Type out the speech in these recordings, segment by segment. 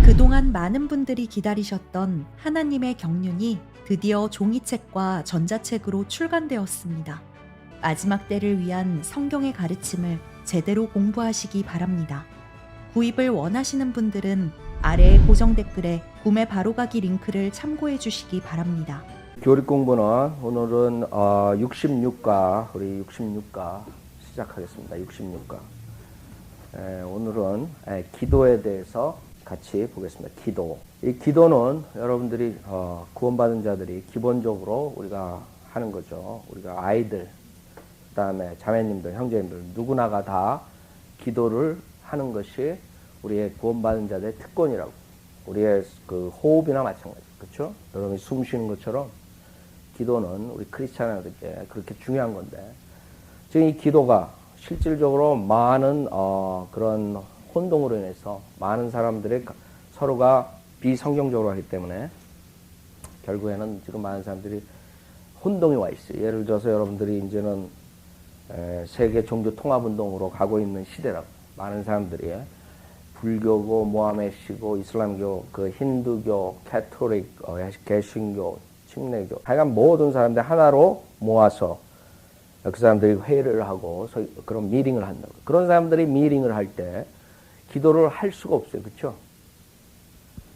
그동안 많은 분들이 기다리셨던 하나님의 경륜이 드디어 종이책과 전자책으로 출간되었습니다. 마지막 때를 위한 성경의 가르침을 제대로 공부하시기 바랍니다. 구입을 원하시는 분들은 아래의 고정 댓글에 구매 바로가기 링크를 참고해 주시기 바랍니다. 교리 공부는 오늘은 66과 우리 66과 시작하겠습니다. 66과 오늘은 기도에 대해서 같이 보겠습니다. 기도. 이 기도는 여러분들이 구원받은 자들이 기본적으로 우리가 하는 거죠. 우리가 아이들, 그다음에 자매님들, 형제님들 누구나가 다 기도를 하는 것이 우리의 구원받은 자들의 특권이라고. 우리의 그 호흡이나 마찬가지, 그렇죠? 여러분이 숨 쉬는 것처럼 기도는 우리 크리스찬에게 그렇게 중요한 건데, 지금 이 기도가 실질적으로 많은 그런 혼동으로 인해서 많은 사람들의 서로가 비성경적으로 하기 때문에 결국에는 지금 많은 사람들이 혼동이 와 있어요. 예를 들어서 여러분들이 이제는 세계 종교 통합 운동으로 가고 있는 시대라고. 많은 사람들이 불교고 모하메시고 이슬람교, 그 힌두교, 캐톨릭, 개신교, 침례교, 하여간 모든 사람들 하나로 모아서 그 사람들이 회의를 하고 그런 미팅을 한다고. 그런 사람들이 미팅을 할 때 기도를 할 수가 없어요. 그렇죠?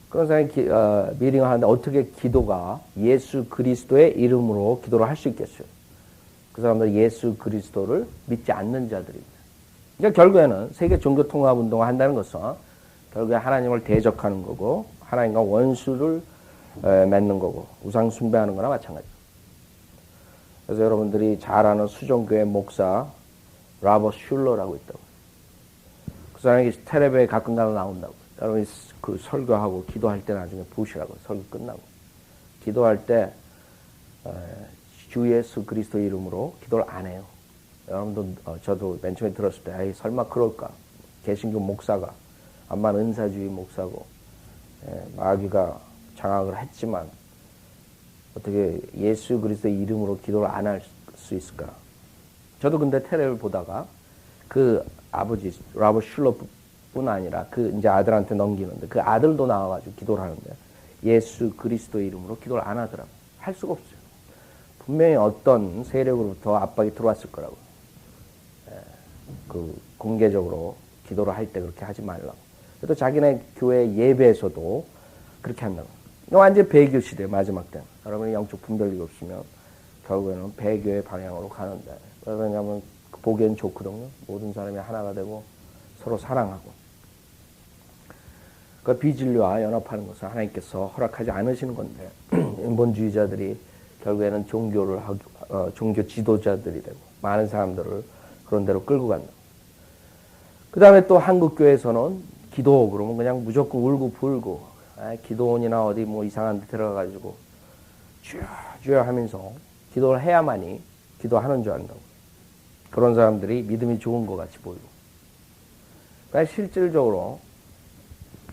그런 사람이 미팅을 하는데 어떻게 기도가 예수 그리스도의 이름으로 기도를 할 수 있겠어요? 그 사람들은 예수 그리스도를 믿지 않는 자들입니다. 그러니까 결국에는 세계 종교 통합 운동을 한다는 것은 결국에 하나님을 대적하는 거고 하나님과 원수를 맺는 거고 우상 숭배하는 거나 마찬가지죠. 그래서 여러분들이 잘 아는 수종교회 목사 라버 슐러라고 있다고. 그 사람이 텔레비에 가끔가다 나온다고. 여러분이 그 설교하고 기도할 때 나중에 보시라고. 설교 끝나고 기도할 때 주 예수 그리스도 이름으로 기도를 안 해요. 여러분도 저도 맨 처음에 들었을 때 에이, 설마 그럴까? 개신교 목사가 암만 은사주의 목사고 마귀가 장악을 했지만 어떻게 예수 그리스도의 이름으로 기도를 안 할 수 있을까? 저도 근데 텔레비를 보다가 그 아버지 라버 슐러뿐 아니라 그 이제 아들한테 넘기는데 그 아들도 나와가지고 기도를 하는데 예수 그리스도 이름으로 기도를 안 하더라고. 할 수가 없어요. 분명히 어떤 세력으로부터 압박이 들어왔을 거라고. 그 공개적으로 기도를 할 때 그렇게 하지 말라고. 또 자기네 교회 예배에서도 그렇게 한다고. 완전 배교 시대 마지막 때. 여러분이 영적 분별력이 없으면 결국에는 배교의 방향으로 가는데. 왜냐하면 보기엔 좋거든요. 모든 사람이 하나가 되고 서로 사랑하고. 그 비진리와 연합하는 것은 하나님께서 허락하지 않으시는 건데 인본주의자들이 결국에는 종교 지도자들이 되고 많은 사람들을 그런 데로 끌고 간다. 그 다음에 또 한국교회에서는 기도 그러면 그냥 무조건 울고 불고 기도원이나 어디 뭐 이상한 데 들어가가지고 주여 하면서 기도를 해야만이 기도하는 줄 안다고. 그런 사람들이 믿음이 좋은 것 같이 보이고. 그러니까 실질적으로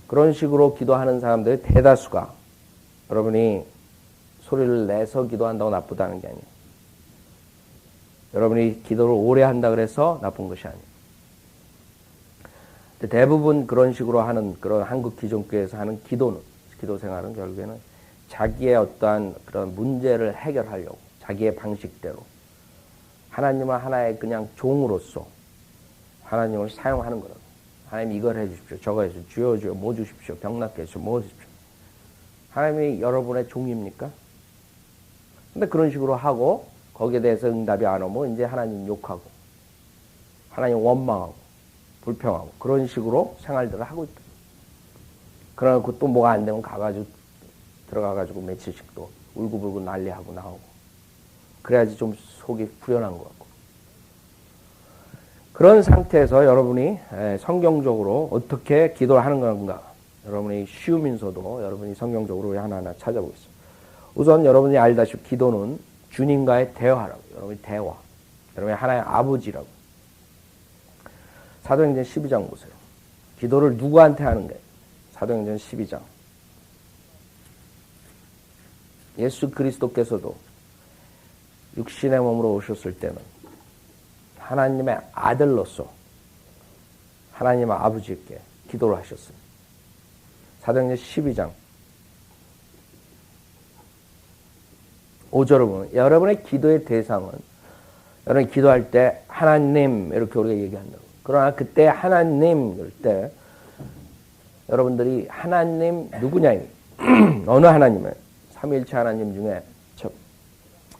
그런 식으로 기도하는 사람들의 대다수가 여러분이 소리를 내서 기도한다고 나쁘다는 게 아니에요. 여러분이 기도를 오래 한다 그래서 나쁜 것이 아니에요. 대부분 그런 식으로 하는 그런 한국 기존교회에서 하는 기도 생활은 결국에는 자기의 어떠한 그런 문제를 해결하려고 자기의 방식대로 하나님은 하나의 그냥 종으로서 하나님을 사용하는 거라고. 하나님 이걸 해주십시오. 저거 해주십시오. 주여 뭐 주십시오. 병 낫게 해주십시오. 뭐 주십시오. 하나님이 여러분의 종입니까? 근데 그런 식으로 하고 거기에 대해서 응답이 안 오면 이제 하나님 욕하고 하나님 원망하고 불평하고 그런 식으로 생활들을 하고 있다. 그러나 또 뭐가 안 되면 들어가가지고 며칠씩 또 울고불고 난리하고 나오고 그래야지 좀 속이 후련한 것 같고. 그런 상태에서 여러분이 성경적으로 어떻게 기도를 하는 건가? 여러분이 쉬우면서도 여러분이 성경적으로 하나하나 찾아보겠습니다. 우선 여러분이 알다시피 기도는 주님과의 대화라고. 여러분이 대화. 여러분이 하나의 아버지라고. 사도행전 12장 보세요. 기도를 누구한테 하는 거예요? 사도행전 12장. 예수 그리스도께서도 육신의 몸으로 오셨을 때는 하나님의 아들로서 하나님 아버지께 기도를 하셨습니다. 사도행전 12장 5절을 보면 여러분의 기도의 대상은 여러분이 기도할 때 하나님 이렇게 우리가 얘기한다고. 그러나 그때 하나님 그럴 때 여러분들이 하나님 누구냐 어느 하나님을 삼위일체 하나님 중에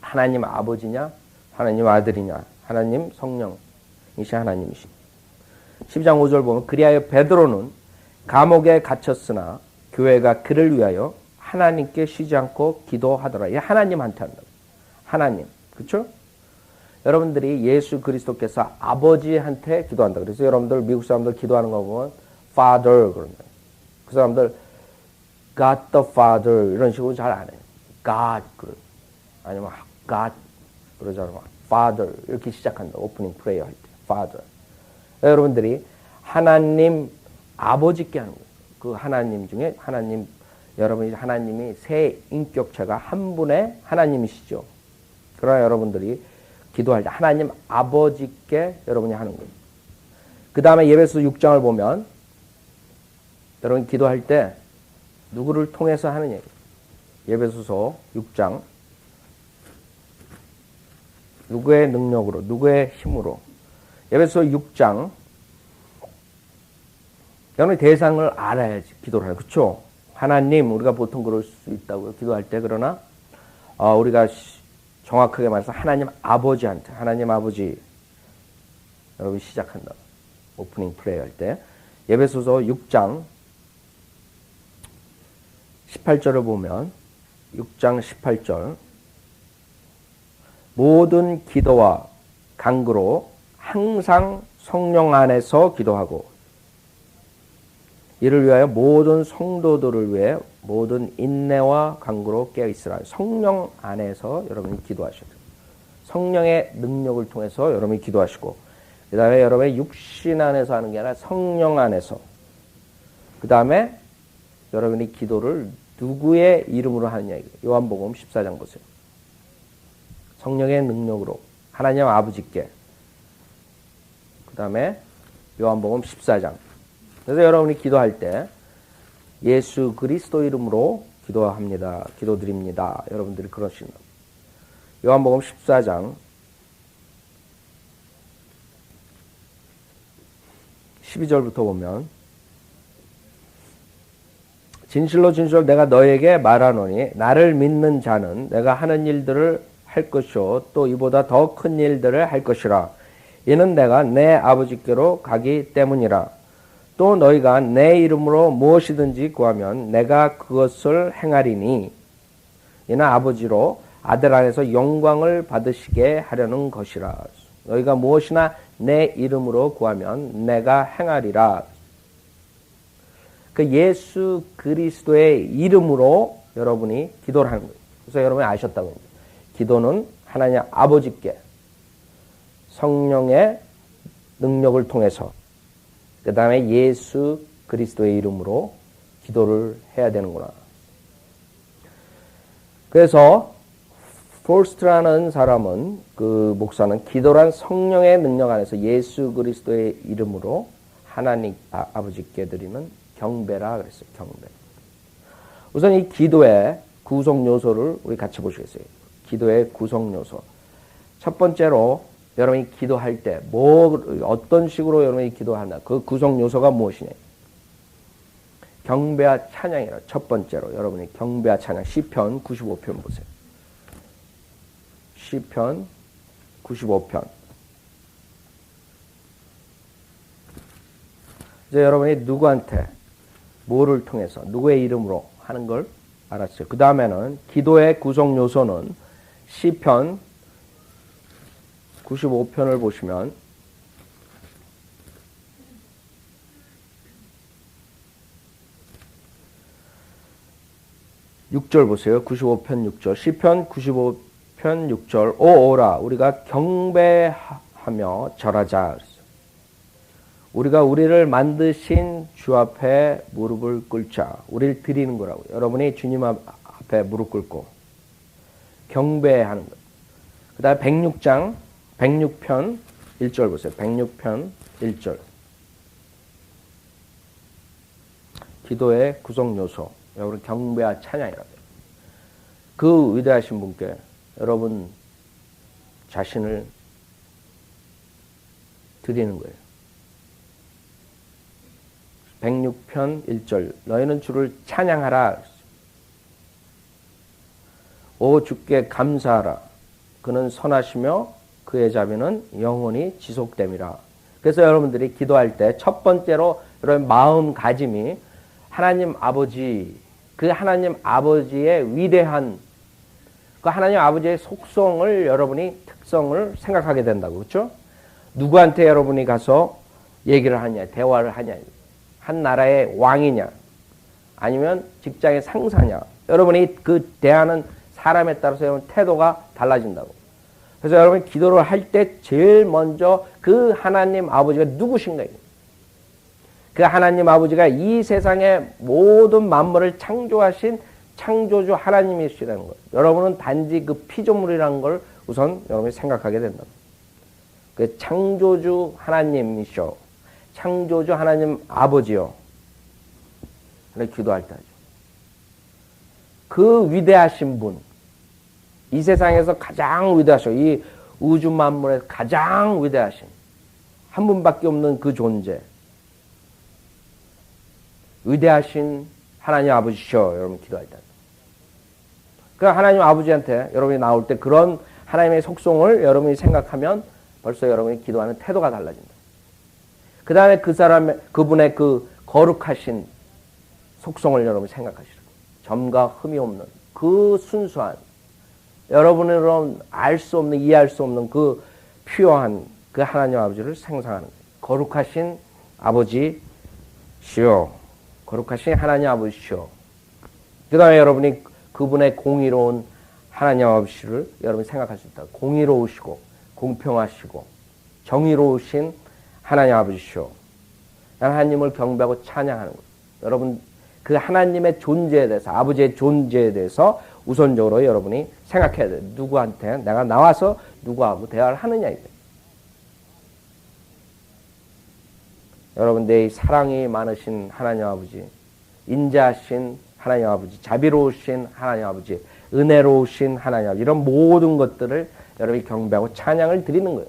하나님 아버지냐 하나님 아들이냐 하나님 성령이시 하나님이시. 12장 5절 보면 그리하여 베드로는 감옥에 갇혔으나 교회가 그를 위하여 하나님께 쉬지 않고 기도하더라. 이 하나님한테 한다고. 하나님. 그렇죠? 여러분들이 예수 그리스도께서 아버지한테 기도한다. 그래서 여러분들 미국 사람들 기도하는 거 보면 Father 그런다. 그 사람들 God the Father 이런 식으로 잘 안 해요. God 그래. 아니면 God 그러잖아요. Father 이렇게 시작한다. 오프닝 프레이어 할 때. Father. 여러분들이 하나님 아버지께 하는 거예요. 그 하나님 중에 하나님 여러분이 하나님이 세 인격체가 한 분의 하나님이시죠. 그러나 여러분들이 기도할 때 하나님 아버지께 여러분이 하는 거예요. 그 다음에 예배소 6장을 보면 여러분 기도할 때 누구를 통해서 하는 얘기예요. 예배소서 6장 누구의 능력으로 누구의 힘으로 예배소 6장 여러분이 대상을 알아야지 기도를 하는 그렇죠? 하나님 우리가 보통 그럴 수 있다고요. 기도할 때 그러나 우리가 정확하게 말해서 하나님 아버지한테 하나님 아버지 여러분 시작한다. 오프닝 프레이 할 때 예배소서 6장 18절을 보면 6장 18절 모든 기도와 간구로 항상 성령 안에서 기도하고 이를 위하여 모든 성도들을 위해 모든 인내와 간구로 깨어있으라. 성령 안에서 여러분이 기도하셔야 돼요. 성령의 능력을 통해서 여러분이 기도하시고 그 다음에 여러분의 육신 안에서 하는 게 아니라 성령 안에서 그 다음에 여러분이 기도를 누구의 이름으로 하느냐. 요한복음 14장 보세요. 성령의 능력으로 하나님 아버지께 그 다음에 요한복음 14장 그래서 여러분이 기도할 때 예수 그리스도 이름으로 기도합니다. 기도드립니다. 여러분들이 그러신다. 요한복음 14장 12절부터 보면 진실로 진실로 내가 너에게 말하노니 나를 믿는 자는 내가 하는 일들을 할 것이요 또 이보다 더 큰 일들을 할 것이라. 이는 내가 내 아버지께로 가기 때문이라. 또 너희가 내 이름으로 무엇이든지 구하면 내가 그것을 행하리니 이는 아버지로 아들 안에서 영광을 받으시게 하려는 것이라. 너희가 무엇이나 내 이름으로 구하면 내가 행하리라. 그 예수 그리스도의 이름으로 여러분이 기도를 하는 거예요. 그래서 여러분이 아셨다고 합니다. 기도는 하나님 아버지께 성령의 능력을 통해서 그 다음에 예수 그리스도의 이름으로 기도를 해야 되는구나. 그래서 폴스트라는 사람은 그 목사는 기도란 성령의 능력 안에서 예수 그리스도의 이름으로 하나님 아버지께 드리는 경배라 그랬어요. 경배. 우선 이 기도의 구성 요소를 우리 같이 보시겠어요. 기도의 구성 요소. 첫 번째로 여러분이 기도할 때 어떤 식으로 여러분이 기도하나 그 구성 요소가 무엇이냐? 경배와 찬양이라. 첫 번째로 여러분이 경배와 찬양. 시편 95편 보세요. 시편 95편. 이제 여러분이 누구한테 뭐를 통해서 누구의 이름으로 하는 걸 알았어요. 그 다음에는 기도의 구성 요소는 시편 95편을 보시면 6절 보세요. 95편 6절. 시편 95편 6절. 오라 우리가 경배하며 절하자. 우리가 우리를 만드신 주 앞에 무릎을 꿇자. 우리를 드리는 거라고요. 여러분이 주님 앞에 무릎 꿇고 경배하는 것. 그 다음에 106편 1절 보세요. 106편 1절. 기도의 구성 요소, 여러분 경배와 찬양이라고. 그 위대하신 분께 여러분 자신을 드리는 거예요. 106편 1절 너희는 주를 찬양하라. 오 주께 감사하라. 그는 선하시며 그의 자비는 영원히 지속됨이라. 그래서 여러분들이 기도할 때 첫 번째로 여러분 마음가짐이 하나님 아버지, 그 하나님 아버지의 위대한 그 하나님 아버지의 속성을 여러분이 특성을 생각하게 된다고. 그렇죠? 누구한테 여러분이 가서 얘기를 하냐, 대화를 하냐, 한 나라의 왕이냐, 아니면 직장의 상사냐, 여러분이 그 대하는 사람에 따라서 여러분 태도가 달라진다고. 그래서 여러분이 기도를 할 때 제일 먼저 그 하나님 아버지가 누구신가, 그 하나님 아버지가 이 세상의 모든 만물을 창조하신 창조주 하나님이시라는 거예요. 여러분은 단지 그 피조물이라는 걸 우선 여러분이 생각하게 된다. 그 창조주 하나님이셔. 창조주 하나님 아버지요. 그렇게 기도할 때 하죠. 그 위대하신 분, 이 세상에서 가장 위대하셔. 이 우주 만물에서 가장 위대하신 한 분밖에 없는 그 존재. 위대하신 하나님 아버지셔. 여러분 기도할 때. 그 하나님 아버지한테 여러분이 나올 때 그런 하나님의 속성을 여러분이 생각하면 벌써 여러분이 기도하는 태도가 달라진다. 그 다음에 그 사람의, 그분의 그 거룩하신 속성을 여러분이 생각하시라. 점과 흠이 없는 그 순수한, 여러분으로는 알 수 없는, 이해할 수 없는 그 퓨어한 그 하나님 아버지를 생각하는 거예요. 거룩하신 아버지시오. 거룩하신 하나님 아버지시오. 그 다음에 여러분이 그분의 공의로운 하나님 아버지를 여러분이 생각할 수 있다. 공의로우시고 공평하시고 정의로우신 하나님 아버지시오. 하나님을 경배하고 찬양하는 거예요. 여러분 그 하나님의 존재에 대해서, 아버지의 존재에 대해서 우선적으로 여러분이 생각해야 돼요. 누구한테 내가 나와서 누구하고 대화를 하느냐 이거예요. 여러분 내 사랑이 많으신 하나님 아버지, 인자하신 하나님 아버지, 자비로우신 하나님 아버지, 은혜로우신 하나님 아버지, 이런 모든 것들을 여러분이 경배하고 찬양을 드리는 거예요.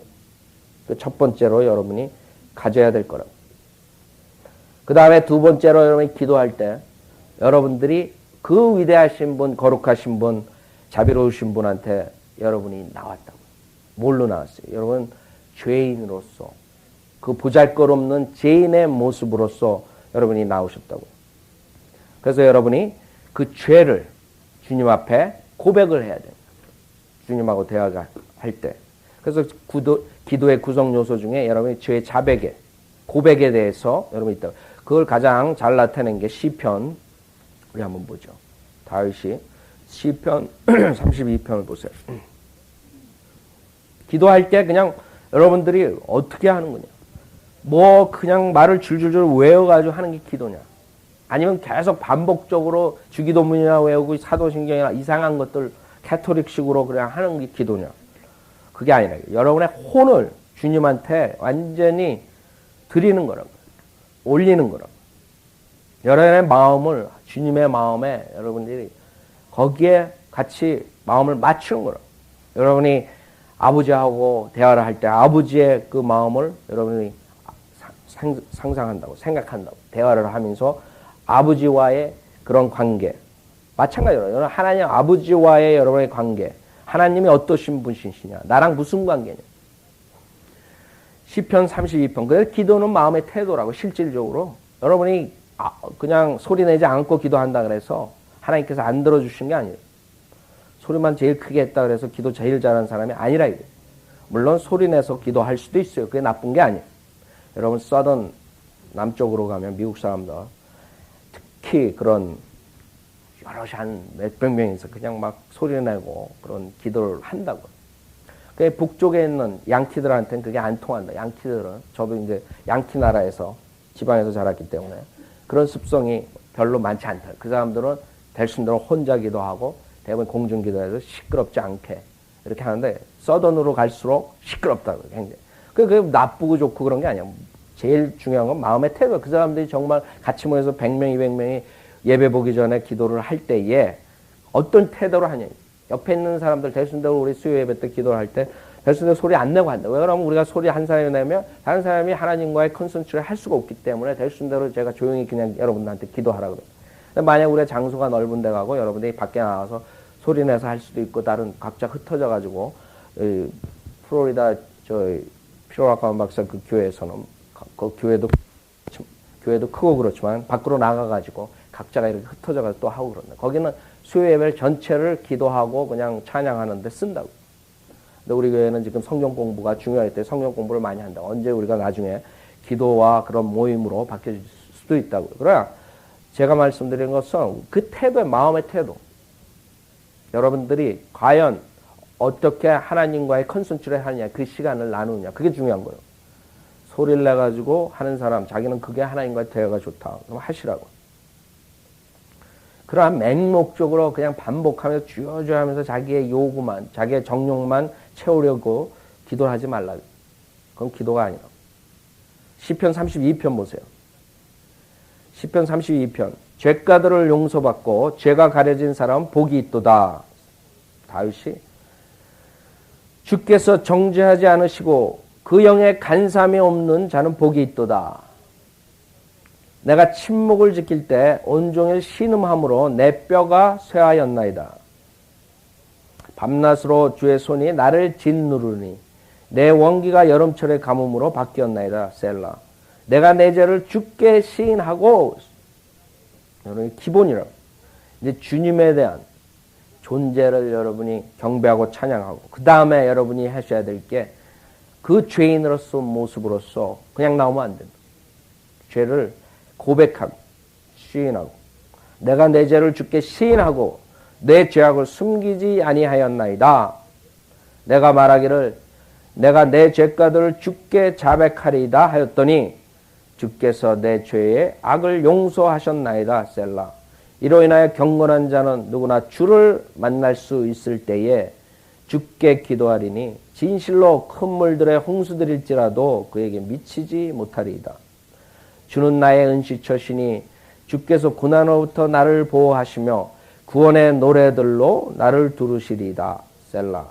그 첫 번째로 여러분이 가져야 될 거라고. 그 다음에 두 번째로 여러분이 기도할 때 여러분들이 그 위대하신 분, 거룩하신 분, 자비로우신 분한테 여러분이 나왔다고. 뭘로 나왔어요? 여러분 죄인으로서, 그 보잘것없는 죄인의 모습으로서 여러분이 나오셨다고. 그래서 여러분이 그 죄를 주님 앞에 고백을 해야 돼요. 주님하고 대화할 때. 그래서 기도의 구성 요소 중에 여러분이 죄의 자백에, 고백에 대해서 여러분이 있다. 그걸 가장 잘 나타낸 게 시편, 우리 한번 보죠. 다윗이 시편 32편을 보세요. 기도할 때 그냥 여러분들이 어떻게 하는 거냐? 뭐 그냥 말을 줄줄줄 외워가지고 하는 게 기도냐? 아니면 계속 반복적으로 주기도문이나 외우고 사도신경이나 이상한 것들 캐토릭식으로 그냥 하는 게 기도냐? 그게 아니라 여러분의 혼을 주님한테 완전히 드리는 거라고, 올리는 거라고. 여러분의 마음을 주님의 마음에 여러분들이 거기에 같이 마음을 맞추는 거라고. 여러분이 아버지하고 대화를 할 때 아버지의 그 마음을 여러분이 상상한다고, 생각한다고, 대화를 하면서 아버지와의 그런 관계, 마찬가지로 여러분 하나님 아버지와의 여러분의 관계, 하나님이 어떠신 분이시냐, 나랑 무슨 관계냐. 시편 32편. 그래서 기도는 마음의 태도라고. 실질적으로 여러분이 그냥 소리내지 않고 기도한다 그래서 하나님께서 안 들어주신 게 아니에요. 소리만 제일 크게 했다 그래서 기도 제일 잘하는 사람이 아니라 이거예요. 물론 소리내서 기도할 수도 있어요. 그게 나쁜 게 아니에요. 여러분 서던 남쪽으로 가면 미국 사람들 특히 그런 여럿이 한 몇백 명이서 그냥 막 소리내고 그런 기도를 한다고. 그 북쪽에 있는 양키들한테는 그게 안 통한다. 양키들은, 저도 이제 양키 나라에서 지방에서 자랐기 때문에 그런 습성이 별로 많지 않다. 그 사람들은 될 수 있는 대로 혼자 기도하고 대부분 공중 기도해서 시끄럽지 않게 이렇게 하는데 서던으로 갈수록 시끄럽다고. 굉장히. 그게 나쁘고 좋고 그런 게 아니야. 제일 중요한 건 마음의 태도. 그 사람들이 정말 같이 모여서 100명, 200명이 예배 보기 전에 기도를 할 때에 어떤 태도로 하냐. 옆에 있는 사람들 대순대로 우리 수요 예배 때 기도를 할 때 대순대로 소리 안 내고 한다. 왜 그러면 우리가 소리 한 사람이 내면 다른 사람이 하나님과의 컨센트를 할 수가 없기 때문에 대순대로 제가 조용히 그냥 여러분들한테 기도하라 그래요. 근데 만약 우리가 장소가 넓은 데 가고 여러분들이 밖에 나와서 소리 내서 할 수도 있고 다른 각자 흩어져 가지고 플로리다 피로아카운 박사 그 교회에서는 그 교회도 크고 그렇지만 밖으로 나가가지고 각자가 이렇게 흩어져가지고 또 하고 그런다. 거기는 수요 예배 전체를 기도하고 그냥 찬양하는데 쓴다고. 근데 우리 교회는 지금 성경 공부가 중요할 때 성경 공부를 많이 한다. 언제 우리가 나중에 기도와 그런 모임으로 바뀔 수도 있다고. 그러나 제가 말씀드린 것은 그 태도의 마음의 태도. 여러분들이 과연 어떻게 하나님과의 컨센트를 하느냐, 그 시간을 나누느냐, 그게 중요한 거예요. 소리를 내가지고 하는 사람, 자기는 그게 하나님과의 대화가 좋다. 그럼 하시라고. 그러한 맹목적으로 그냥 반복하면서 주여주여 하면서 자기의 요구만, 자기의 정욕만 채우려고 기도를 하지 말라. 그건 기도가 아니라고. 시편 32편 보세요. 시편 32편. 죄가들을 용서받고 죄가 가려진 사람은 복이 있도다. 다윗이 주께서 정죄하지 않으시고 그 영에 간삼이 없는 자는 복이 있도다. 내가 침묵을 지킬 때 온종일 신음함으로 내 뼈가 쇠하였나이다. 밤낮으로 주의 손이 나를 짓누르니 내 원기가 여름철의 가뭄으로 바뀌었나이다. 셀라. 내가 내 죄를 주께 시인하고, 여러분이 기본이라고. 이제 주님에 대한 존재를 여러분이 경배하고 찬양하고, 그 다음에 여러분이 하셔야 될 게 그 죄인으로서 모습으로서 그냥 나오면 안 된다. 죄를 고백하고 시인하고, 내가 내 죄를 주께 시인하고 내 죄악을 숨기지 아니하였나이다. 내가 말하기를 내가 내 죄가들을 주께 자백하리이다 하였더니 주께서 내 죄의 악을 용서하셨나이다. 셀라. 이로 인하여 경건한 자는 누구나 주를 만날 수 있을 때에 주께 기도하리니 진실로 큰 물들의 홍수들일지라도 그에게 미치지 못하리이다. 주는 나의 은시처시니 주께서 고난으로부터 나를 보호하시며 구원의 노래들로 나를 두르시리이다. 셀라.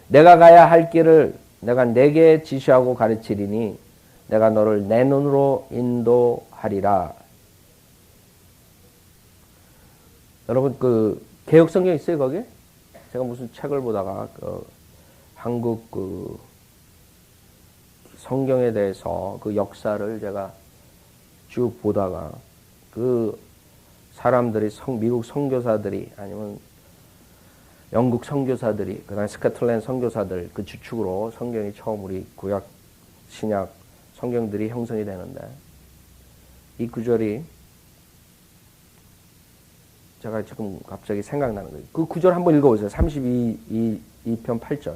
내가 가야 할 길을 내가 내게 지시하고 가르치리니 내가 너를 내 눈으로 인도하리라. 여러분 그 개혁성경 있어요 거기? 제가 무슨 책을 보다가 한국 그 성경에 대해서 그 역사를 제가 쭉 보다가 그 사람들이 미국 선교사들이 아니면 영국 선교사들이 그다음에 스코틀랜드 선교사들 그 주축으로 성경이 처음 우리 구약 신약 성경들이 형성이 되는데 이 구절이 제가 지금 갑자기 생각나는 거예요. 그 구절 한번 읽어보세요. 32편 8절.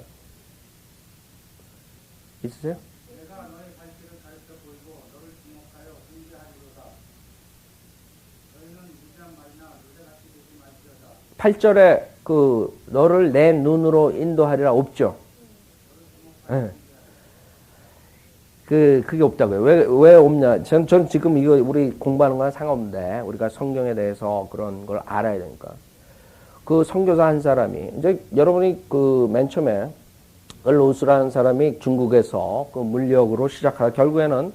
있으세요? 내가 너의 갈 길을 가르쳐 보이고 너를 주목하여 훈계하리로다. 너희는 무지한 말이나 노래같이 되지 말지어다. 8절에 그 너를 내 눈으로 인도하리라 없죠? 네. 그게 없다고요. 왜 없냐? 전 지금 이거 우리 공부하는 건 상관없는데, 우리가 성경에 대해서 그런 걸 알아야 되니까. 그 선교사 한 사람이, 이제 여러분이 그 맨 처음에, 로스라는 사람이 중국에서 그 물력으로 시작하다, 결국에는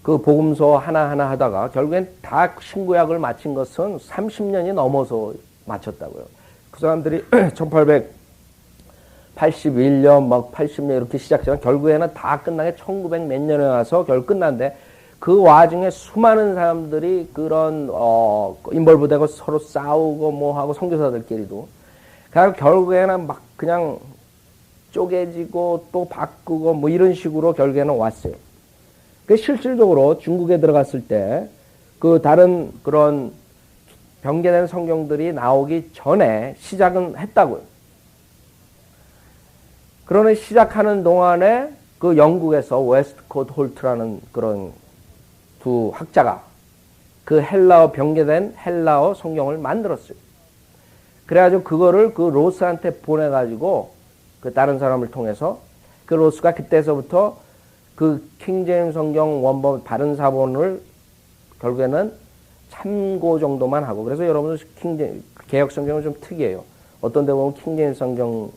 그 복음서 하나하나 하다가, 결국엔 다 신구약을 마친 것은 30년이 넘어서 마쳤다고요. 그 사람들이 1881년, 막 80년 이렇게 시작했지만 결국에는 다 끝나게 1900 몇 년에 와서 결국 끝났는데 그 와중에 수많은 사람들이 그런 인벌브되고 서로 싸우고 뭐하고 선교사들끼리도 그래서 결국에는 막 그냥 쪼개지고 또 바꾸고 뭐 이런 식으로 결국에는 왔어요. 그 실질적으로 중국에 들어갔을 때 그 다른 그런 변개된 성경들이 나오기 전에 시작은 했다고요. 그러나 시작하는 동안에 그 영국에서 웨스트코트 홀트라는 그런 두 학자가 그 헬라어 변개된 헬라어 성경을 만들었어요. 그래가지고 그거를 그 로스한테 보내가지고 그 다른 사람을 통해서 그 로스가 그때서부터 그 킹제임스 성경 원본 바른 사본을 결국에는 참고 정도만 하고, 그래서 여러분들 개혁 성경은 좀 특이해요. 어떤 데 보면 킹제임스 성경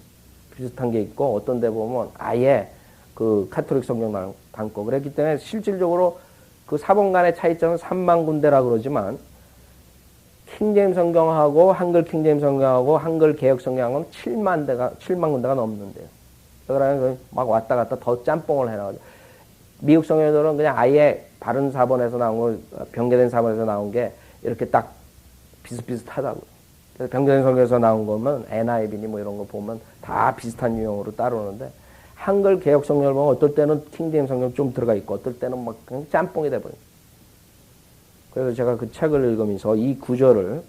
비슷한 게 있고, 어떤 데 보면 아예 그 카톨릭 성경 담고, 그랬기 때문에 실질적으로 그 사본 간의 차이점은 3만 군데라 그러지만, 킹제임스 성경하고 한글 킹제임스 성경하고 한글 개혁 성경은 7만 군데가 넘는데요. 그러니까 막 왔다 갔다 더 짬뽕을 해놔가지고, 미국 성경들은 그냥 아예 바른 사본에서 나온 거, 변개된 사본에서 나온 게 이렇게 딱 비슷비슷하다고요. 그래서 변개된 성경에서 나온 거면 NIV니 뭐 이런 거 보면 다 비슷한 유형으로 따르는데, 한글 개혁 성경을 보면 어떨 때는 킹제임스 성경 좀 들어가 있고, 어떨 때는 막 그냥 짬뽕이 돼버려요. 그래서 제가 그 책을 읽으면서 이 구절을,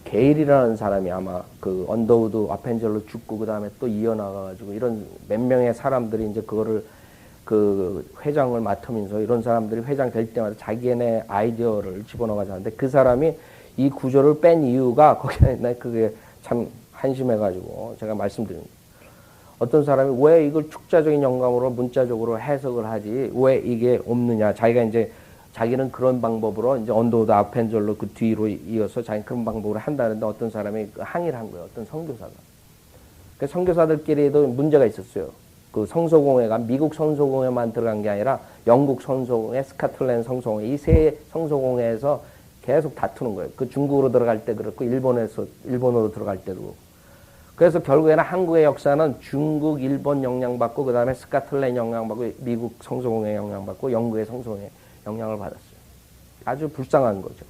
게일이라는 사람이 아마 그 언더우드 아펜젤로 죽고 그 다음에 또 이어나가가지고 이런 몇 명의 사람들이 이제 그거를 그 회장을 맡으면서 이런 사람들이 회장 될 때마다 자기네 아이디어를 집어넣어가지고 하는데, 그 사람이 이 구절을 뺀 이유가 거기에 그게 참 한심해가지고 제가 말씀드립니다. 어떤 사람이 왜 이걸 축자적인 영감으로 문자적으로 해석을 하지 왜 이게 없느냐, 자기가 이제 자기는 그런 방법으로 이제 언더우드 아펜젤로 그 뒤로 이어서 자기 그런 방법으로 한다는데, 어떤 사람이 항의를 한 거예요. 어떤 선교사가. 그 선교사들끼리도 문제가 있었어요. 그 성소공회가 미국 성소공회만 들어간 게 아니라 영국 성소공회, 스코틀랜드 성소공회, 이 세 성소공회에서 계속 다투는 거예요. 그 중국으로 들어갈 때 그렇고 일본으로 들어갈 때도 그렇고. 그래서 결국에는 한국의 역사는 중국, 일본 영향받고, 그 다음에 스코틀랜드 영향받고, 미국 성소공회 영향받고, 영국의 성소공회 영향을 받았어요. 아주 불쌍한 거죠.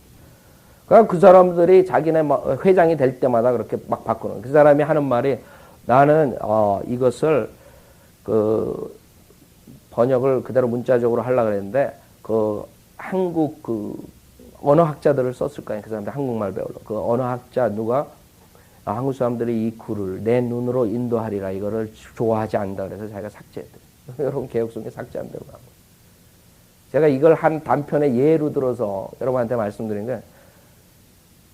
그러니까 그 사람들이 자기네 회장이 될 때마다 그렇게 막 바꾸는. 그 사람이 하는 말이, 나는 이것을 그 번역을 그대로 문자적으로 하려고 그랬는데, 그 한국 그 언어학자들을 썼을 거예요. 그 사람들 한국말 배우러. 그 언어학자 누가 한국 사람들이 이 글을 내 눈으로 인도하리라 이거를 좋아하지 않는다 그래서 자기가 삭제했대요. 여러분 개혁성경 삭제한다고 하고. 제가 이걸 한 단편의 예로 들어서 여러분한테 말씀드린 게,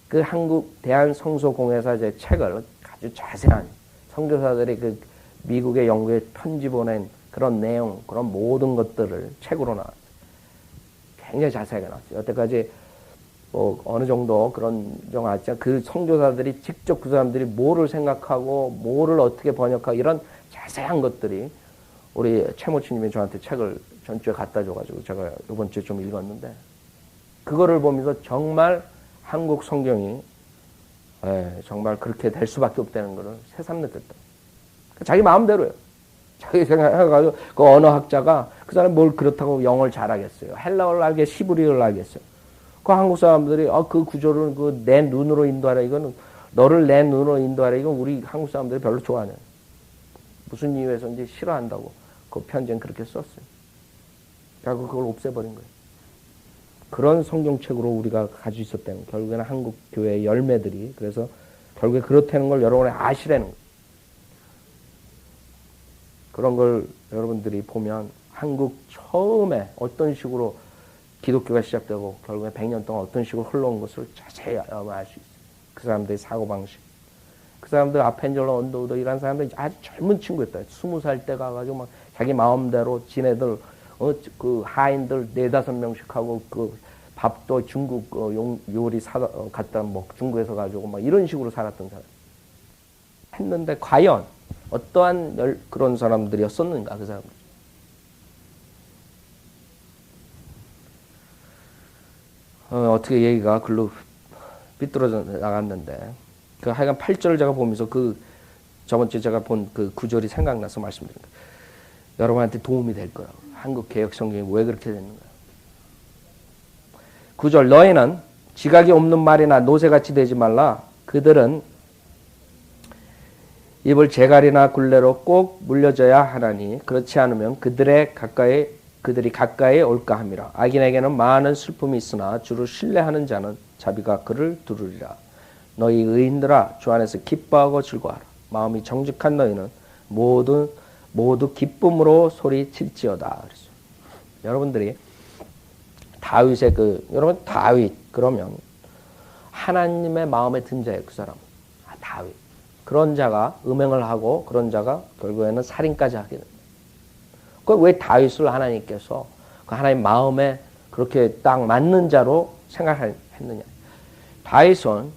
그 한국 대한성소공회사 제 책을 아주 자세한 선교사들이 그 미국의 영국에 편지 보낸 그런 내용, 그런 모든 것들을 책으로 나왔어요. 굉장히 자세하게 나왔어요. 여태까지 뭐 어느 정도 그런 정 알죠. 그 선교사들이 직접 그 사람들이 뭐를 생각하고 뭐를 어떻게 번역하고 이런 자세한 것들이 우리 최모치님이 저한테 책을 전주에 갖다 줘가지고 제가 이번 주에 좀 읽었는데, 그거를 보면서 정말 한국 성경이 정말 그렇게 될 수밖에 없다는 거를 새삼 느꼈다. 자기 마음대로요. 자기 생각해가지고 그 언어학자가 그 사람이 뭘 그렇다고 영어를 잘하겠어요. 헬라어를 알겠어요. 히브리어를 알겠어요. 그 한국 사람들이 그 구조를 그 내 눈으로 인도하라, 이거는 너를 내 눈으로 인도하라, 이건 우리 한국 사람들이 별로 좋아하네. 무슨 이유에서인지 싫어한다고 그 편지는 그렇게 썼어요. 그래서 그걸 없애버린 거예요. 그런 성경책으로 우리가 가지고 있었다는, 결국에는 한국 교회의 열매들이, 그래서 결국에 그렇다는 걸 여러분이 아시라는 거예요. 그런 걸 여러분들이 보면 한국 처음에 어떤 식으로 기독교가 시작되고 결국에 100년 동안 어떤 식으로 흘러온 것을 자세히 알 수 있어요. 그 사람들의 사고방식. 그 사람들 아펜젤로 언더우드 이런 사람들이 아주 젊은 친구였다. 20살 때 가가지고 막 자기 마음대로 지네들 그 하인들 4-5명씩 하고 그 밥도 중국 요리 갖다 중국에서 가지고 막 이런 식으로 살았던 사람. 했는데 과연 어떠한 그런 사람들이었었는가, 그 사람들. 어떻게 얘기가 글로 삐뚤어져 나갔는데, 그 하여간 8절을 제가 보면서 그 저번주에 제가 본 그 구절이 생각나서 말씀드립니다. 여러분한테 도움이 될 거라고. 한국 개혁 성경이 왜 그렇게 됐는가. 9절, 너희는 지각이 없는 말이나 노새같이 되지 말라. 그들은 입을 재갈이나 굴레로 꼭 물려줘야 하나니 그렇지 않으면 그들이 가까이 올까 함이라. 악인에게는 많은 슬픔이 있으나 주를 신뢰하는 자는 자비가 그를 두르리라. 너희 의인들아 주 안에서 기뻐하고 즐거워하라. 마음이 정직한 너희는 모두 기쁨으로 소리칠지어다. 그랬어요. 여러분들이 다윗의 여러분 다윗 그러면 하나님의 마음에 든 자예요. 그 사람은. 다윗. 그런 자가 음행을 하고 그런 자가 결국에는 살인까지 하게 됩니다. 그 왜 다윗을 하나님께서 그 하나님 마음에 그렇게 딱 맞는 자로 생각했느냐. 다윗은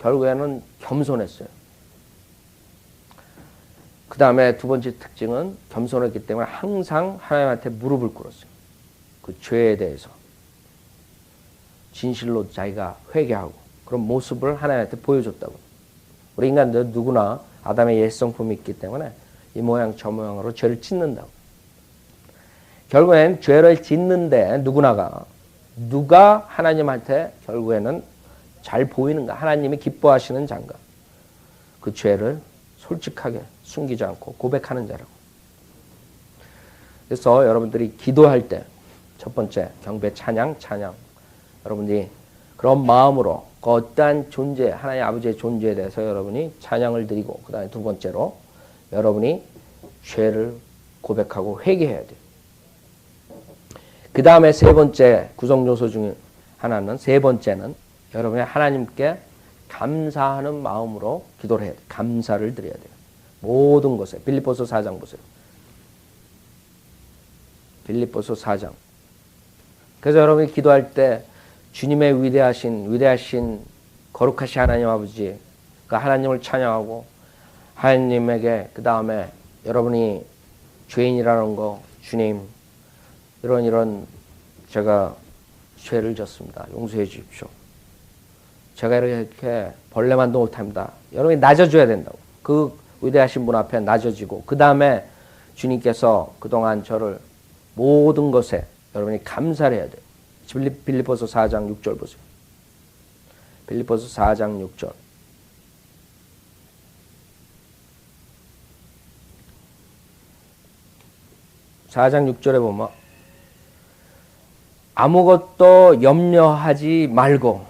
결국에는 겸손했어요. 그 다음에 두 번째 특징은 겸손했기 때문에 항상 하나님한테 무릎을 꿇었어요. 그 죄에 대해서. 진실로 자기가 회개하고 그런 모습을 하나님한테 보여줬다고. 우리 인간들 누구나 아담의 옛성품이 있기 때문에 이 모양 저 모양으로 죄를 짓는다고. 결국엔 죄를 짓는데 누가 하나님한테 결국에는 잘 보이는가? 하나님이 기뻐하시는 자인가? 그 죄를 솔직하게 숨기지 않고 고백하는 자라고. 그래서 여러분들이 기도할 때 첫 번째 경배 찬양. 여러분들이 그런 마음으로 그 어떠한 존재, 하나님 아버지의 존재에 대해서 여러분이 찬양을 드리고 그 다음에 두 번째로 여러분이 죄를 고백하고 회개해야 돼요. 그 다음에 세 번째 구성 요소 중에 하나는 세 번째는 여러분이 하나님께 감사하는 마음으로 기도를 해야 돼요. 감사를 드려야 돼요. 모든 것에. 빌립보서 4장 보세요. 빌립보서 4장. 그래서 여러분이 기도할 때 주님의 위대하신 거룩하신 하나님 아버지, 그 하나님을 찬양하고 하나님에게 그 다음에 여러분이 죄인이라는 거, 주님 이런 제가 죄를 졌습니다. 용서해 주십시오. 제가 이렇게 벌레만도 못합니다. 여러분이 낮아줘야 된다고. 그 위대하신 분 앞에 낮아지고 그 다음에 주님께서 그동안 저를 모든 것에 여러분이 감사를 해야 돼요. 빌립보서 4장 6절 보세요. 빌립보서 4장 6절. (4장 6절에) 보면 아무것도 염려하지 말고.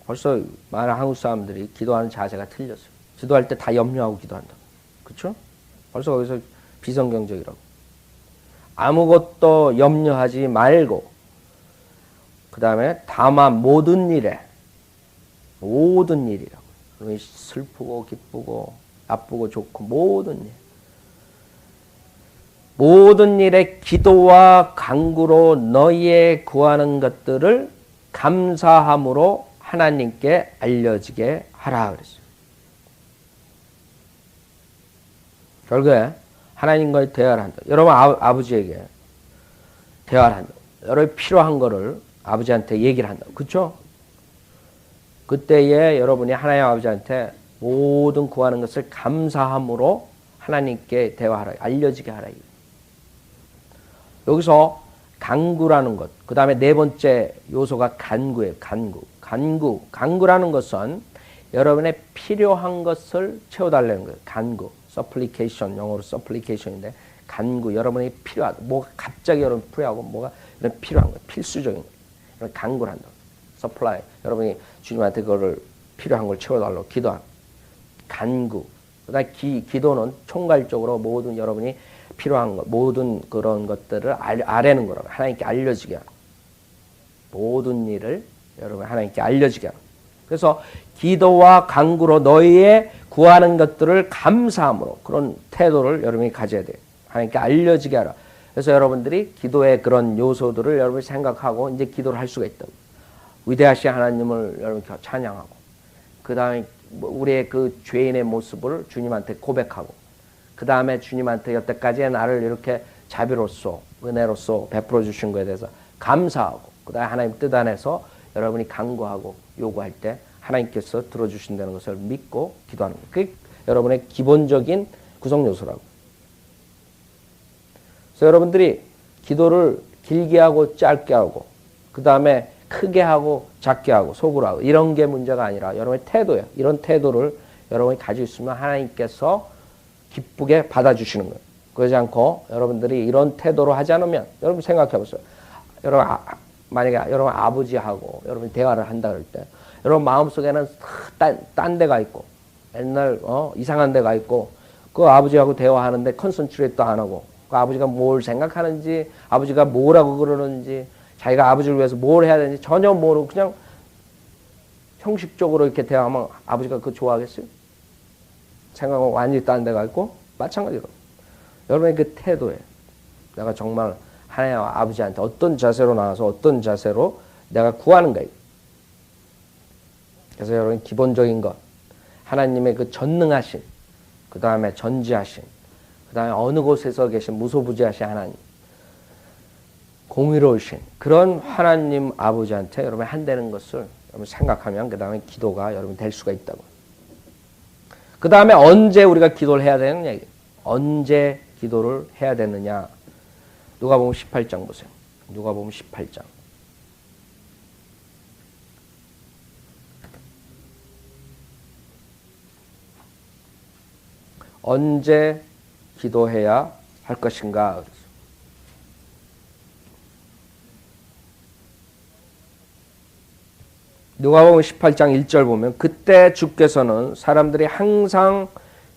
벌써 많은 한국 사람들이 기도하는 자세가 틀렸어요. 기도할 때 다 염려하고 기도한다. 그렇죠? 벌써 거기서 비성경적이라고. 아무것도 염려하지 말고 그 다음에 다만 모든 일이라고. 슬프고 기쁘고 나쁘고 좋고 모든 일에 기도와 간구로 너희의 구하는 것들을 감사함으로 하나님께 알려지게 하라 그랬어요. 결국에 하나님과의 대화를 한다. 여러분 아버지에게 대화를 한다. 여러분이 필요한 거를 아버지한테 얘기를 한다. 그렇죠? 그때에 여러분이 하나님 아버지한테 모든 구하는 것을 감사함으로 하나님께 대화하라. 알려지게 하라. 여기서 간구라는 것. 그 다음에 네 번째 요소가 간구예요. 간구라는 것은 여러분의 필요한 것을 채워달라는 거예요. 간구. supplication, 영어로 supplication인데 간구, 여러분이 필요하다. 뭐가 갑자기 여러분 필요하고 뭐가 필요한 거예요. 필수적인 거예요. 간구를 한다. supply, 여러분이 주님한테 그거를 필요한 걸 채워달라고 기도하는 간구. 그다음 기도는 총괄적으로 모든 여러분이 필요한 것, 모든 그런 것들을 아뢰는 거라고. 하나님께 알려지게 하라. 모든 일을 여러분 하나님께 알려지게 하라. 그래서 기도와 간구로 너희의 구하는 것들을 감사함으로 그런 태도를 여러분이 가져야 돼요. 하나님께 알려지게 하라. 그래서 여러분들이 기도의 그런 요소들을 여러분이 생각하고 이제 기도를 할 수가 있다고. 위대하신 하나님을 여러분 찬양하고 그 다음에 우리의 그 죄인의 모습을 주님한테 고백하고 그 다음에 주님한테 여태까지의 나를 이렇게 자비로써 은혜로써 베풀어 주신 것에 대해서 감사하고 그 다음에 하나님 뜻 안에서 여러분이 간구하고 요구할 때 하나님께서 들어주신다는 것을 믿고 기도하는 거예요. 그게 여러분의 기본적인 구성 요소라고. 그래서 여러분들이 기도를 길게 하고 짧게 하고 그 다음에 크게 하고 작게 하고 속으로 하고 이런 게 문제가 아니라 여러분의 태도예요. 이런 태도를 여러분이 가지고 있으면 하나님께서 기쁘게 받아주시는 거예요. 그러지 않고 여러분들이 이런 태도로 하지 않으면 여러분 생각해 보세요. 여러분 만약에 여러분 아버지하고 여러분이 대화를 한다 그럴 때 여러분 마음속에는 딴 데가 있고 옛날 이상한 데가 있고 그 아버지하고 대화하는데 컨센트레이트도 안 하고 그 아버지가 뭘 생각하는지 아버지가 뭐라고 그러는지 자기가 아버지를 위해서 뭘 해야 되는지 전혀 모르고 그냥 형식적으로 이렇게 대화하면 아버지가 그거 좋아하겠어요? 생각은 완전히 딴 데가 있고 마찬가지로 여러분의 그 태도에 내가 정말 하나님 아버지한테 어떤 자세로 나와서 어떤 자세로 내가 구하는가. 그래서 여러분 기본적인 것, 하나님의 그 전능하신, 그 다음에 전지하신, 그 다음에 어느 곳에서 계신 무소부지하신 하나님, 공의로우신 그런 하나님 아버지한테 여러분 한다는 것을 여러분 생각하면 그 다음에 기도가 여러분 될 수가 있다고. 그 다음에 언제 우리가 기도를 해야 되는 얘기. 언제 기도를 해야 되느냐. 누가복음 18장 보세요. 누가복음 18장. 언제 기도해야 할 것인가. 누가복음 18장 1절 보면 그때 주께서는 사람들이 항상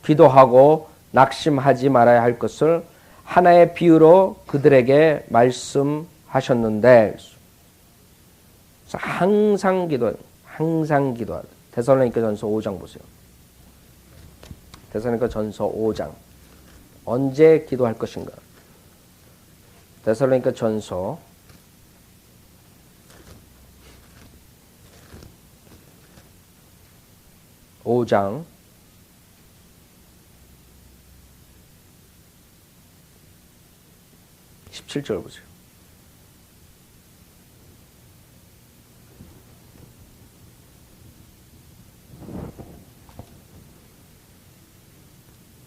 기도하고 낙심하지 말아야 할 것을 하나의 비유로 그들에게 말씀하셨는데, 그래서 항상 기도하다. 데살로니가전서 5장 보세요. 데살로니가전서 5장. 언제 기도할 것인가? 데살로니가전서 5장 17절 보세요.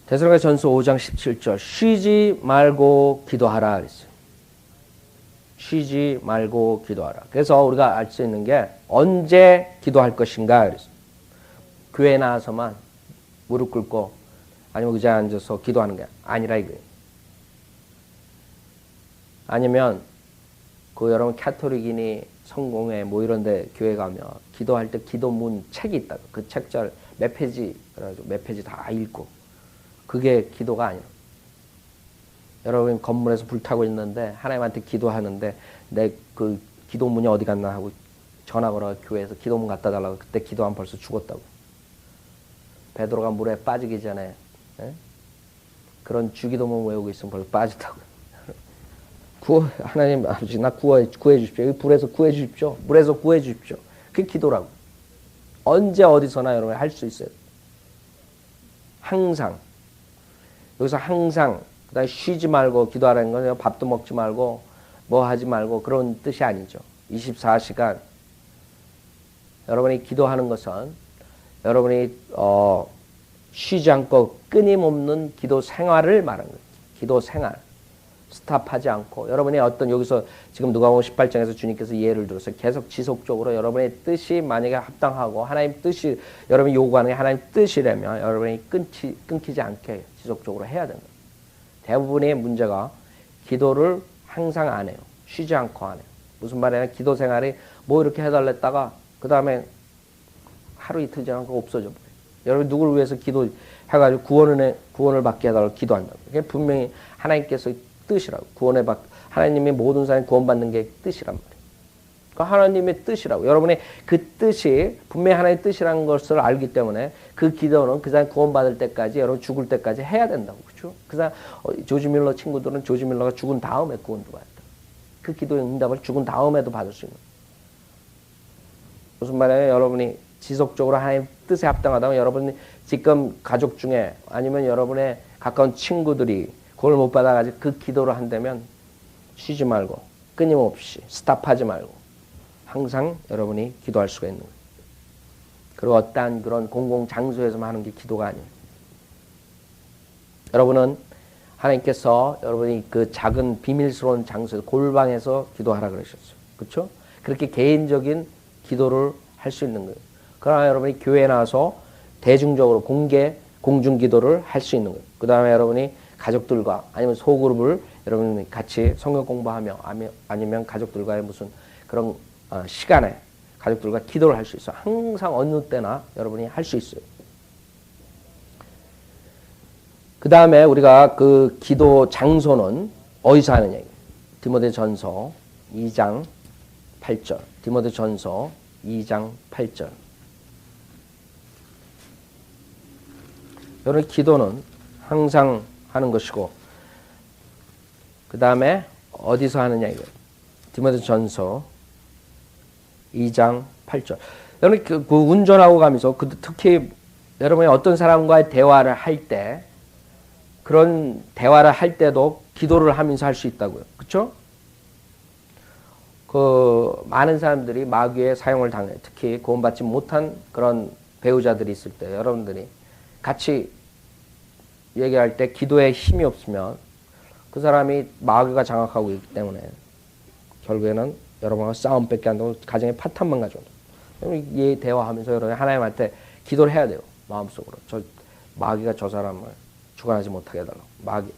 데살로니가전서 5장 17절 쉬지 말고 기도하라 그랬어요. 쉬지 말고 기도하라. 그래서 우리가 알 수 있는 게 언제 기도할 것인가 그랬어요. 교회에 나와서만 무릎 꿇고 아니면 의자에 앉아서 기도하는 게 아니라 이거예요. 아니면 그 여러분 카톨릭이니 성공회 뭐 이런 데 교회 가면 기도할 때 기도문 책이 있다고. 그 책자를 몇 페이지 그래가지고 몇 페이지 다 읽고 그게 기도가 아니라. 여러분 건물에서 불타고 있는데 하나님한테 기도하는데 내 그 기도문이 어디 갔나 하고 전화 걸어 교회에서 기도문 갖다 달라고. 그때 기도하면 벌써 죽었다고. 베드로가 물에 빠지기 전에 그런 주기도문 외우고 있으면 벌써 빠지다고. 하나님 아버지 나 구해 주십시오. 여기 불에서 구해 주십시오. 물에서 구해 주십시오. 그게 기도라고. 언제 어디서나 여러분 할 수 있어요. 항상. 여기서 항상 그다음에 쉬지 말고 기도하라는 건 밥도 먹지 말고 뭐 하지 말고 그런 뜻이 아니죠. 24시간 여러분이 기도하는 것은 여러분이 쉬지 않고 끊임없는 기도 생활을 말하는 거예요. 기도 생활. 스탑하지 않고 여러분이 어떤 여기서 지금 누가복음 18장에서 주님께서 예를 들어서 계속 지속적으로 여러분의 뜻이 만약에 합당하고 하나님 뜻이 여러분이 요구하는 게 하나님 뜻이라면 여러분이 끊기지 않게 지속적으로 해야 된다. 대부분의 문제가 기도를 항상 안 해요. 쉬지 않고 안 해요. 무슨 말이냐? 기도 생활이 뭐 이렇게 해달랬다가 그 다음에 하루 이틀 지나고 없어져 버려요. 여러분 누구를 위해서 기도해가지고 구원을 받게 해달라고 기도한다고. 그게 분명히 하나님께서 뜻이라고. 하나님이 모든 사람이 구원받는 게 뜻이란 말이에요. 그 하나님의 뜻이라고. 여러분의 그 뜻이 분명히 하나님의 뜻이라는 것을 알기 때문에 그 기도는 그 사람 구원받을 때까지 여러분 죽을 때까지 해야 된다고. 그렇죠? 그 사람 조지 밀러 친구들은 조지 밀러가 죽은 다음에 구원도 받았다. 그 기도의 응답을 죽은 다음에도 받을 수 있는. 무슨 말이에요? 여러분이 지속적으로 하나님 뜻에 합당하다면 여러분이 지금 가족 중에 아니면 여러분의 가까운 친구들이 그걸 못 받아가지고 그 기도를 한다면 쉬지 말고 끊임없이 스탑하지 말고 항상 여러분이 기도할 수가 있는 거예요. 그리고 어떠한 그런 공공장소에서만 하는 게 기도가 아니에요. 여러분은 하나님께서 여러분이 그 작은 비밀스러운 장소에서 골방에서 기도하라 그러셨어요. 그렇죠? 그렇게 개인적인 기도를 할 수 있는 거예요. 그러나 여러분이 교회에 나와서 대중적으로 공중 기도를 할 수 있는 거예요. 그 다음에 여러분이 가족들과 아니면 소그룹을 여러분이 같이 성경 공부하며 아니면 가족들과의 무슨 그런 시간에 가족들과 기도를 할 수 있어요. 항상 어느 때나 여러분이 할 수 있어요. 그 다음에 우리가 그 기도 장소는 어디서 하느냐. 디모데전서 2장 8절. 디모데전서 2장 8절. 여러분 기도는 항상 하는 것이고 그 다음에 어디서 하느냐 이거예요. 디모데전서 2장 8절. 여러분 그 운전하고 가면서 특히 여러분이 어떤 사람과의 대화를 할 때 그런 대화를 할 때도 기도를 하면서 할 수 있다고요. 그렇죠? 그 많은 사람들이 마귀의 사용을 당해. 특히 구원받지 못한 그런 배우자들이 있을 때 여러분들이 같이 얘기할 때 기도에 힘이 없으면 그 사람이 마귀가 장악하고 있기 때문에 결국에는 여러분과 싸움밖에 안 되고 가정에 파탄만 가져온다. 이 대화하면서 여러분 하나님한테 기도를 해야 돼요. 마음속으로. 마귀가 저 사람을 주관하지 못하게 해달라고.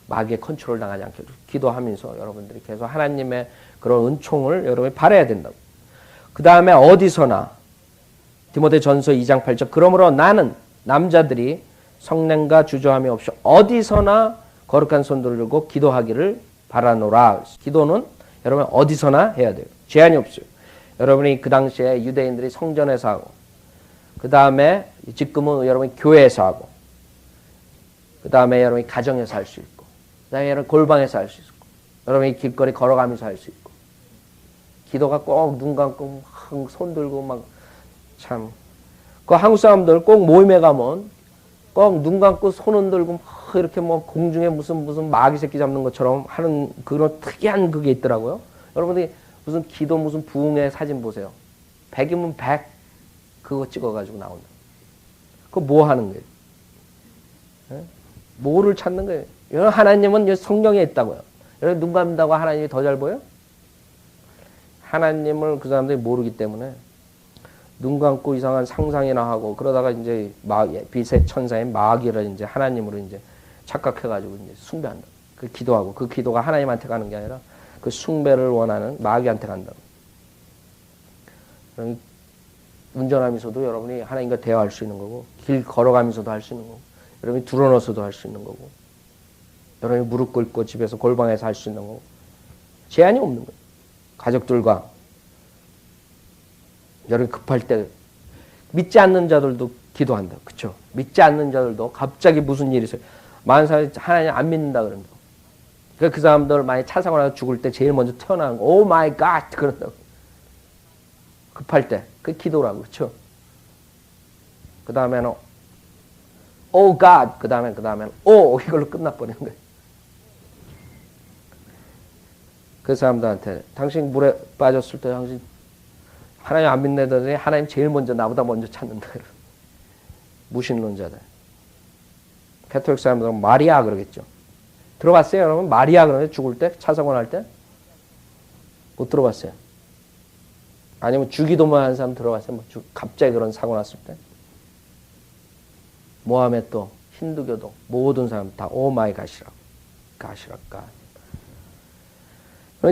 마귀의 컨트롤 당하지 않게 기도하면서 여러분들이 계속 하나님의 그런 은총을 여러분이 바라야 된다고. 그 다음에 어디서나 디모데전서 2장 8절 그러므로 나는 남자들이 성냄과 주저함이 없이 어디서나 거룩한 손들을 들고 기도하기를 바라노라. 기도는 여러분 어디서나 해야 돼요. 제한이 없어요. 여러분이 그 당시에 유대인들이 성전에서 하고 그 다음에 지금은 여러분이 교회에서 하고 그 다음에 여러분이 가정에서 할 수 있고 그 다음에 여러분 골방에서 할 수 있고 여러분이 길거리 걸어가면서 할 수 있고 기도가 꼭 눈 감고 손 들고 막 참 그 한국 사람들 꼭 모임에 가면 꼭 눈 감고 손 흔들고 막 이렇게 뭐 공중에 무슨 마귀 새끼 잡는 것처럼 하는 그런 특이한 그게 있더라고요. 여러분들이 무슨 기도 무슨 부흥회 사진 보세요. 100이면 100 그거 찍어가지고 나온다. 그거 뭐 하는 거예요? 네? 뭐를 찾는 거예요? 여러분 하나님은 성경에 있다고요. 여러분 눈 감다고 하나님이 더 잘 보여? 하나님을 그 사람들이 모르기 때문에 눈 감고 이상한 상상이나 하고 그러다가 이제 빛의 천사인 마귀를 이제 하나님으로 이제 착각해가지고 이제 숭배한다. 그 기도하고 그 기도가 하나님한테 가는 게 아니라 그 숭배를 원하는 마귀한테 간다고. 운전하면서도 여러분이 하나님과 대화할 수 있는 거고 길 걸어가면서도 할 수 있는 거고 여러분이 들어넣어서도 할 수 있는 거고 여러분이 무릎 꿇고 집에서 골방에서 할 수 있는 거고 제한이 없는 거예요. 가족들과 여러분이 급할 때 믿지 않는 자들도 기도한다. 그렇죠? 믿지 않는 자들도 갑자기 무슨 일이 있어요. 많은 사람이 하나님 안 믿는다 그런다. 그 사람들 만약 차 사고 나서 죽을 때 제일 먼저 태어나는 거 오 마이 갓 그런다고. 급할 때 그 기도라고. 그렇죠? 그 다음에는 오 갓 그 다음에는 오 이걸로 끝나버리는 거예요. 그 사람들한테 당신 물에 빠졌을 때 당신 하나님 안 믿는다더니 하나님 제일 먼저 나보다 먼저 찾는다. 무신론자들. 가톨릭 사람들은 마리아 그러겠죠. 들어봤어요 여러분? 마리아 그러면 죽을 때? 차 사고 날 때? 못 들어봤어요. 아니면 주기도만 하는 사람 들어봤어요? 뭐 갑자기 그런 사고 났을 때? 모하메도, 힌두교도 모든 사람 다 오마이 갓이라고. 갓이랄까.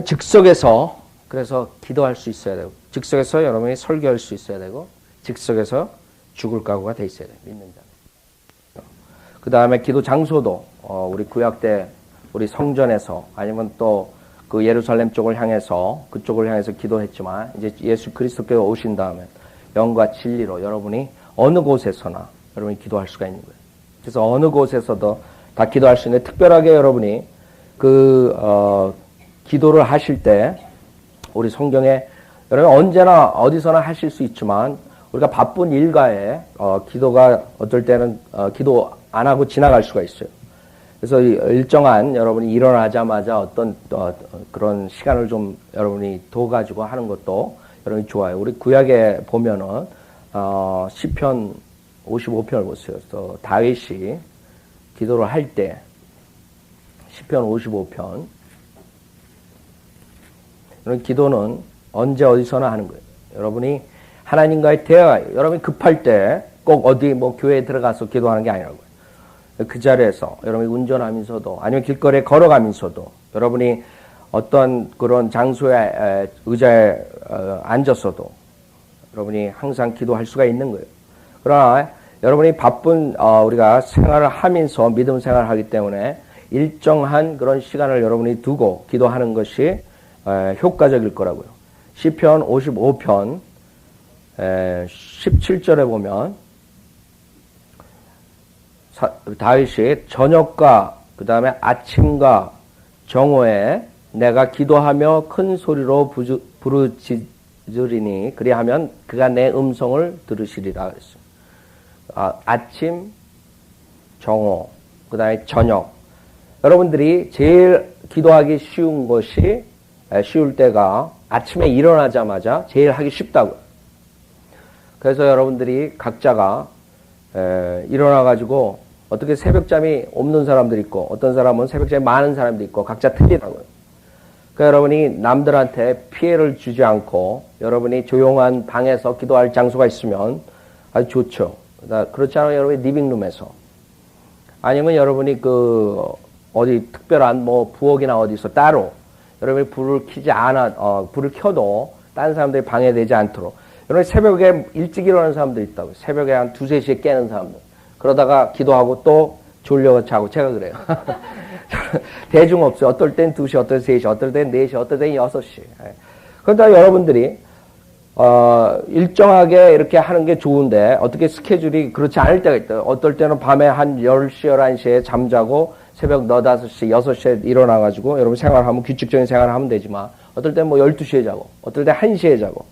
즉석에서 그래서 기도할 수 있어야 되고 즉석에서 여러분이 설교할 수 있어야 되고 즉석에서 죽을 각오가 돼 있어야 돼요. 믿는 자. 그 다음에 기도 장소도 우리 구약 때 우리 성전에서 아니면 또 그 예루살렘 쪽을 향해서 그쪽을 향해서 기도했지만 이제 예수 그리스도께서 오신 다음에 영과 진리로 여러분이 어느 곳에서나 여러분이 기도할 수가 있는 거예요. 그래서 어느 곳에서도 다 기도할 수 있는데 특별하게 여러분이 기도를 하실 때 우리 성경에 여러분 언제나 어디서나 하실 수 있지만 우리가 바쁜 일과에 기도가 어떨 때는 기도 안 하고 지나갈 수가 있어요. 그래서 일정한 여러분이 일어나자마자 어떤 그런 시간을 좀 여러분이 둬가지고 하는 것도 여러분이 좋아요. 우리 구약에 보면은 시편 55편을 보세요. 또 다윗이 기도를 할 때 시편 55편 이런 기도는 언제 어디서나 하는 거예요. 여러분이 하나님과의 대화, 여러분이 급할 때 꼭 어디 뭐 교회에 들어가서 기도하는 게 아니라고요. 그 자리에서 여러분이 운전하면서도 아니면 길거리에 걸어가면서도 여러분이 어떤 그런 장소에 의자에 앉았어도 여러분이 항상 기도할 수가 있는 거예요. 그러나 여러분이 바쁜 우리가 생활을 하면서 믿음 생활을 하기 때문에 일정한 그런 시간을 여러분이 두고 기도하는 것이 효과적일 거라고요. 시편 55편 17절에 보면 다윗이 저녁과 그 다음에 아침과 정오에 내가 기도하며 큰 소리로 부르짖으리니 그리하면 그가 내 음성을 들으시리라 그랬어요. 아침, 정오, 그 다음에 저녁. 여러분들이 제일 기도하기 쉬운 것이 쉬울 때가 아침에 일어나자마자 제일 하기 쉽다고요. 그래서 여러분들이 각자가 일어나가지고 어떻게 새벽잠이 없는 사람들이 있고 어떤 사람은 새벽잠이 많은 사람도 있고 각자 틀리다고요. 그러니까 여러분이 남들한테 피해를 주지 않고 여러분이 조용한 방에서 기도할 장소가 있으면 아주 좋죠. 그렇지 않으면 여러분이 리빙룸에서 아니면 여러분이 어디 특별한 부엌이나 어디서 따로 여러분이 불을 켜지 불을 켜도 다른 사람들이 방해되지 않도록. 여러분 새벽에 일찍 일어나는 사람들 있다고요. 새벽에 한 2, 3시에 깨는 사람들. 그러다가 기도하고 또 졸려서 자고. 제가 그래요. 대중 없어요. 어떨 땐 2시, 어떨 땐 3시, 어떨 땐 4시, 어떨 땐 6시. 그러다 여러분들이 일정하게 이렇게 하는 게 좋은데 어떻게 스케줄이 그렇지 않을 때가 있어요. 어떨 때는 밤에 한 10시, 11시에 잠자고 새벽 4, 5시, 6시에 일어나가지고 여러분 생활하면 규칙적인 생활을 하면 되지만 어떨 땐 12시에 자고 어떨 땐 1시에 자고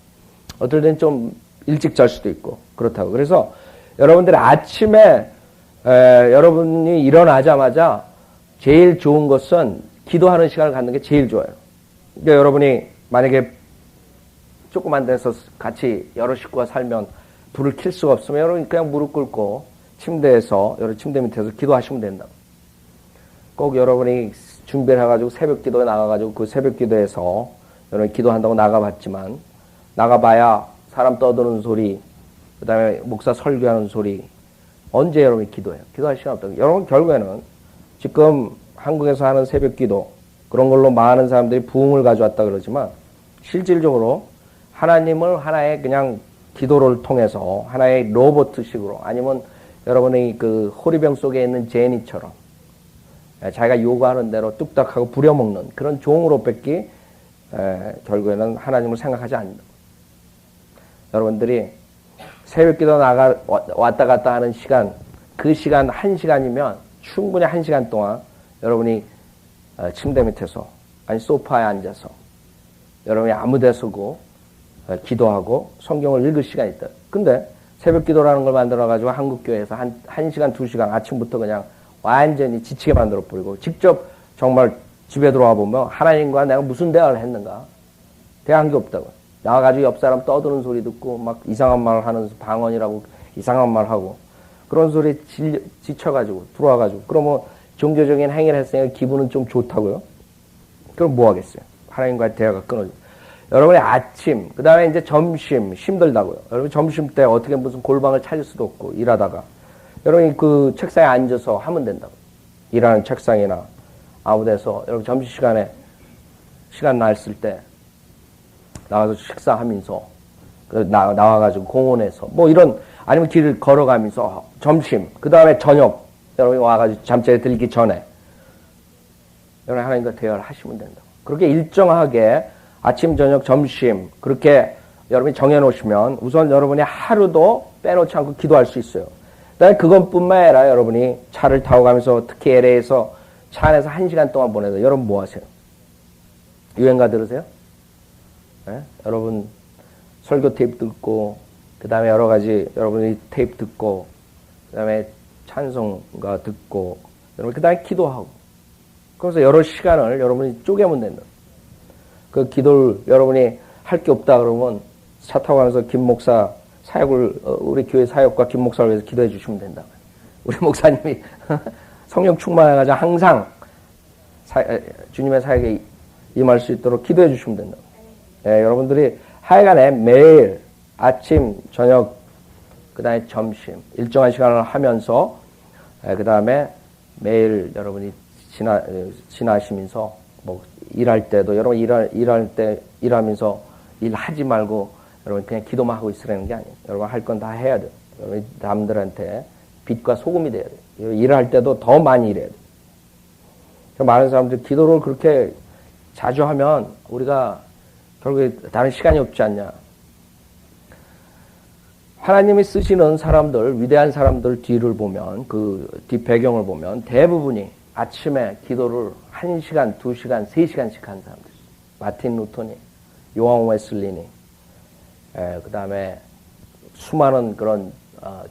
어떨 땐 좀 일찍 잘 수도 있고 그렇다고. 그래서 여러분들이 아침에 여러분이 일어나자마자 제일 좋은 것은 기도하는 시간을 갖는 게 제일 좋아요. 그러니까 여러분이 만약에 조그만 데서 같이 여러 식구가 살면 불을 켤 수가 없으면 여러분 그냥 무릎 꿇고 침대에서 여러 침대 밑에서 기도하시면 된다. 꼭 여러분이 준비를 해가지고 새벽 기도에 나가가지고 그 새벽 기도에서 여러분 기도한다고 나가봤지만 나가봐야 사람 떠드는 소리 그 다음에 목사 설교하는 소리 언제 여러분이 기도해요? 기도할 시간 없다고. 여러분 결국에는 지금 한국에서 하는 새벽 기도 그런 걸로 많은 사람들이 부흥을 가져왔다 그러지만 실질적으로 하나님을 하나의 그냥 기도를 통해서 하나의 로봇식으로 아니면 여러분의 그 호리병 속에 있는 제니처럼 자기가 요구하는 대로 뚝딱하고 부려먹는 그런 종으로 뺏기 결국에는 하나님을 생각하지 않는다. 여러분들이 새벽기도 왔다 갔다 하는 시간 그 시간 1시간이면 충분히 1시간 동안 여러분이 침대 밑에서 아니 소파에 앉아서 여러분이 아무 데서고 기도하고 성경을 읽을 시간이 있다. 근데 새벽기도라는 걸 만들어가지고 한국교회에서 한 1시간 2시간 아침부터 그냥 완전히 지치게 만들어버리고 직접 정말 집에 들어와 보면 하나님과 내가 무슨 대화를 했는가? 대화한 게 없다고. 나와가지고 옆 사람 떠드는 소리 듣고 막 이상한 말 하는 방언이라고 이상한 말 하고 그런 소리에 지쳐가지고 들어와가지고 그러면 종교적인 행위를 했으니까 기분은 좀 좋다고요? 그럼 뭐 하겠어요? 하나님과의 대화가 끊어져. 여러분의 아침, 그 다음에 이제 점심 힘들다고요. 여러분 점심 때 어떻게 무슨 골방을 찾을 수도 없고 일하다가 여러분이 그 책상에 앉아서 하면 된다고. 일하는 책상이나 아무 데서 여러분 점심시간에 시간 났을 때 나가서 식사하면서 나와가지고 공원에서 뭐 이런 아니면 길을 걸어가면서 점심 그 다음에 저녁 여러분이 와가지고 잠자리에 들기 전에 여러분 하나님과 대화를 하시면 된다고. 그렇게 일정하게 아침 저녁 점심 그렇게 여러분이 정해놓으시면 우선 여러분이 하루도 빼놓지 않고 기도할 수 있어요. 그다음에 그것뿐만 아니라 여러분이 차를 타고 가면서 특히 LA에서 차 안에서 1시간 동안 보내서 여러분 뭐 하세요? 유행가 들으세요? 네? 여러분 설교 테이프 듣고 그 다음에 여러 가지 여러분이 테이프 듣고 그 다음에 찬송가 듣고 여러분 그 다음에 기도하고 그래서 여러 시간을 여러분이 쪼개면 된다. 그 기도를 여러분이 할 게 없다 그러면 차 타고 가면서 김 목사 사역을 우리 교회 사역과 김 목사를 위해서 기도해 주시면 된다. 우리 목사님이 성령 충만해가지고 항상 주님의 사역에 임할 수 있도록 기도해 주시면 된다. 예, 여러분들이 하여간에 매일 아침, 저녁, 그 다음에 점심 일정한 시간을 하면서 그 다음에 매일 여러분이 지나시면서 뭐 일할 때도 여러분 일할 때 일하면서 일하지 말고 여러분 그냥 기도만 하고 있으라는 게 아니에요. 여러분 할 건 다 해야 돼요. 여러분 남들한테 빛과 소금이 돼야 돼요. 일할 때도 더 많이 일해야 돼요. 많은 사람들이 기도를 그렇게 자주 하면 우리가 결국에 다른 시간이 없지 않냐. 하나님이 쓰시는 사람들, 위대한 사람들 뒤를 보면 그 뒷 배경을 보면 대부분이 아침에 기도를 1시간, 2시간, 3시간씩 한 사람들. 마틴 루터니, 요한 웨슬리니, 그 다음에 수많은 그런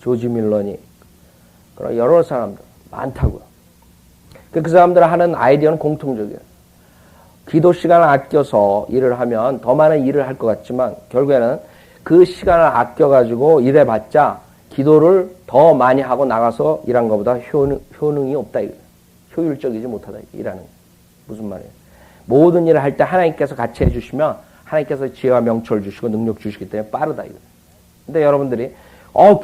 조지 밀러니, 그런 여러 사람들 많다고요. 그 사람들 하는 아이디어는 공통적이에요. 기도 시간을 아껴서 일을 하면 더 많은 일을 할 것 같지만 결국에는 그 시간을 아껴가지고 일해봤자 기도를 더 많이 하고 나가서 일한 것보다 효능이 없다. 효율적이지 못하다. 일하는 게. 무슨 말이에요? 모든 일을 할 때 하나님께서 같이 해주시면 하나님께서 지혜와 명철 주시고 능력 주시기 때문에 빠르다. 근데 여러분들이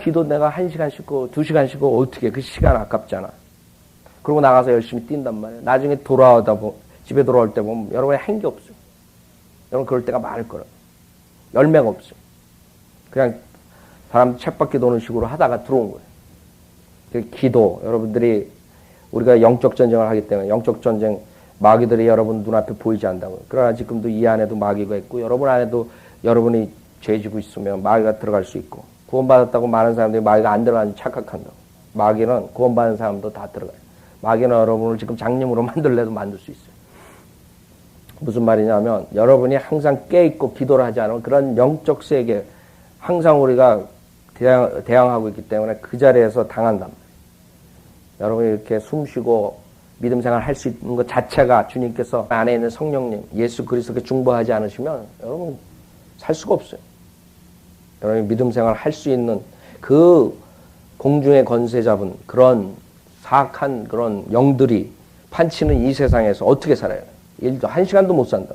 기도 내가 1시간 쉬고 2시간 쉬고 어떻게 그 시간 아깝잖아. 그러고 나가서 열심히 뛴단 말이에요. 나중에 집에 돌아올 때 보면 여러분이 한 게 없어요. 여러분 그럴 때가 많을 거라고. 열매가 없어요. 그냥 사람 쳇바퀴 도는 식으로 하다가 들어온 거예요. 기도, 여러분들이 우리가 영적 전쟁을 하기 때문에 영적 전쟁 마귀들이 여러분 눈앞에 보이지 않는다고요. 그러나 지금도 이 안에도 마귀가 있고 여러분 안에도 여러분이 죄 지고 있으면 마귀가 들어갈 수 있고 구원받았다고 많은 사람들이 마귀가 안 들어가는지 착각한다고. 마귀는 구원받은 사람도 다 들어가요. 마귀는 여러분을 지금 장님으로 만들래도 만들 수 있어요. 무슨 말이냐면 여러분이 항상 깨있고 기도를 하지 않으면 그런 영적 세계 항상 우리가 대항하고 있기 때문에 그 자리에서 당한단 말이에요. 여러분이 이렇게 숨쉬고 믿음 생활 할 수 있는 것 자체가 주님께서 안에 있는 성령님 예수 그리스도께 중보하지 않으시면 여러분 살 수가 없어요. 여러분이 믿음 생활 할 수 있는 그 공중의 권세 잡은 그런 사악한 그런 영들이 판치는 이 세상에서 어떻게 살아요? 일도 1시간도 못 산다.